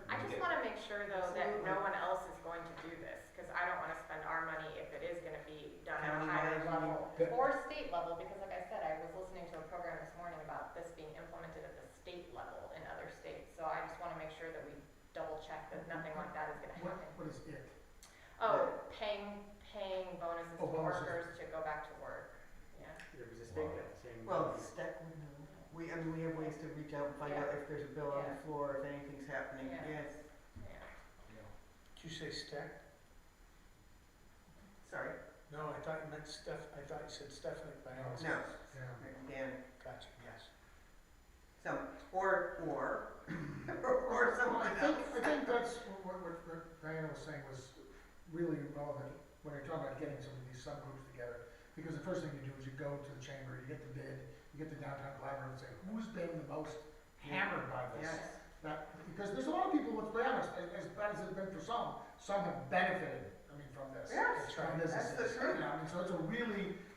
I just wanna make sure though that Absolutely. no one else is going to do this, cause I don't wanna spend our money if it is gonna be done at a higher County-wide, level Yeah. or state level, because like I said, I was listening to a program this morning about this being implemented at the state level in other states, so I just wanna make sure that we double check that nothing like that is gonna happen. What is it? Oh, paying bonuses Oh, to bonuses. workers to go back to work, yeah. There was a state that saying. Well, STEC would know. We have ways to reach out and find out if there's a bill on the Yeah. floor, if anything's happening, Yeah. yes. Yeah. Did you say Steck? Sorry, No, I thought you meant I thought you said Stephanie Bialis. no, Yeah. Dan, Gotcha, yes. or Well, someone I else. think that's what Diana was saying was really relevant when you're talking about getting some of these subgroups together. Because the first thing you do is you go to the chamber, you get the bid, you get the downtown collaborative and say, who's been the most hammered by this? Yes, that, because there's a lot of people, let's be honest, as bad as it's been for some have benefited, I mean, from this. Yes, From right. That's the businesses, truth. you know, I mean, so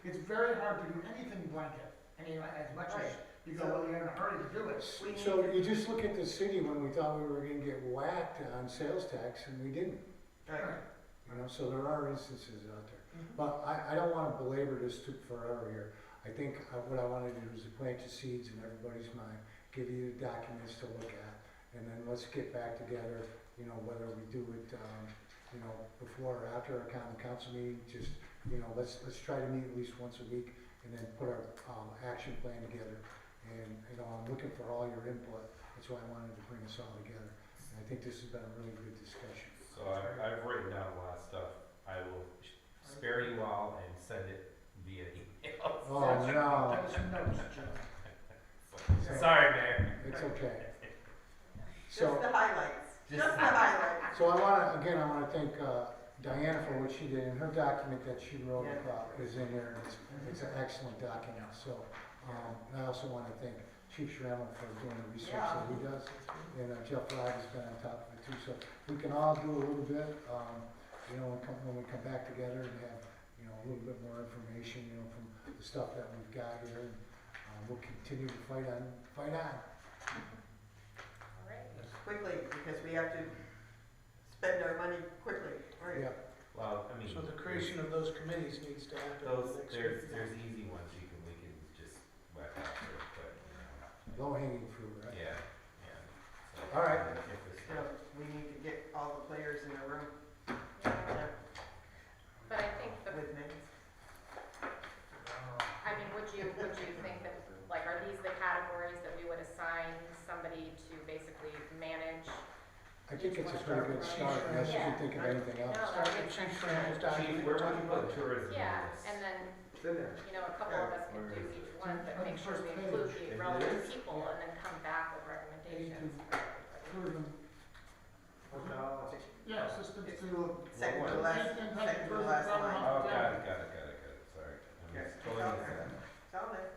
it's very hard to do anything blanket. I mean, as much as Right. you go, well, you're in a hurry to do it. We need So to- you just look at the city when we thought we were gonna get whacked on sales tax and we didn't. Right. You know, so there are instances out there. Mhm. But I don't wanna belabor this too forever here. I think what I wanna do is to plant the seeds in everybody's mind, give you the documents to look at, and then let's get back together, you know, whether we do it, you know, before or after our common council meeting, just, you know, let's try to meet at least once a week, and then put our, action plan together. And, you know, I'm looking for all your input, that's why I wanted to bring us all together. And I think this has been a really good discussion. So I've written down a lot of stuff. I will spare you all and send it via email. Oh, no, That was some notes, Joe. Sorry, Mayor. it's okay. Just So, the highlights, Just just the highlights. so I wanna thank, Diana for what she did, and her document that she wrote Yeah. about is in there, and it's an excellent document, so, and I also wanna thank Chief Schrammel for doing the research that he does, and Jeff Rod has been on top of it too, so we can all do a little bit, you know, when we come back together and have, you know, a little bit more information, you know, from the stuff that we've got here, and, we'll continue to fight on. All right. Quickly, because we have to spend our money quickly, right? Yeah, Well, I mean. So the creation of those committees needs to happen. Those, next there's week. easy ones we can just whack out there, but, low hanging fruit, right? yeah, yeah. So, All right. if it's- So we need to get all the players in a room Yeah. But I think the, with names. I mean, would you think that, like, are these the categories that we would assign somebody to basically manage? I think it's a pretty good start, unless you can think of anything No, else. that Start with makes Chief sense. Schrammel's Chief, document. where would you put tourism in Yeah, this? and then, It's in there. you know, a couple of us can do each one, but make sure we include the It relevant is? people and then come back with recommendations. Tourism, yeah, assistance It's to. second to What? last, second to last line. Oh, got it, sorry. I'm Okay. just totally missing it. It's on there.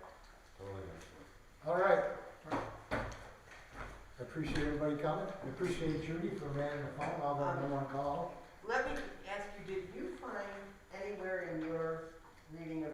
Totally missing it. All right. I appreciate everybody coming. I appreciate Judy for manning the phone, although no one called. Let me ask you, did you find anywhere in your reading of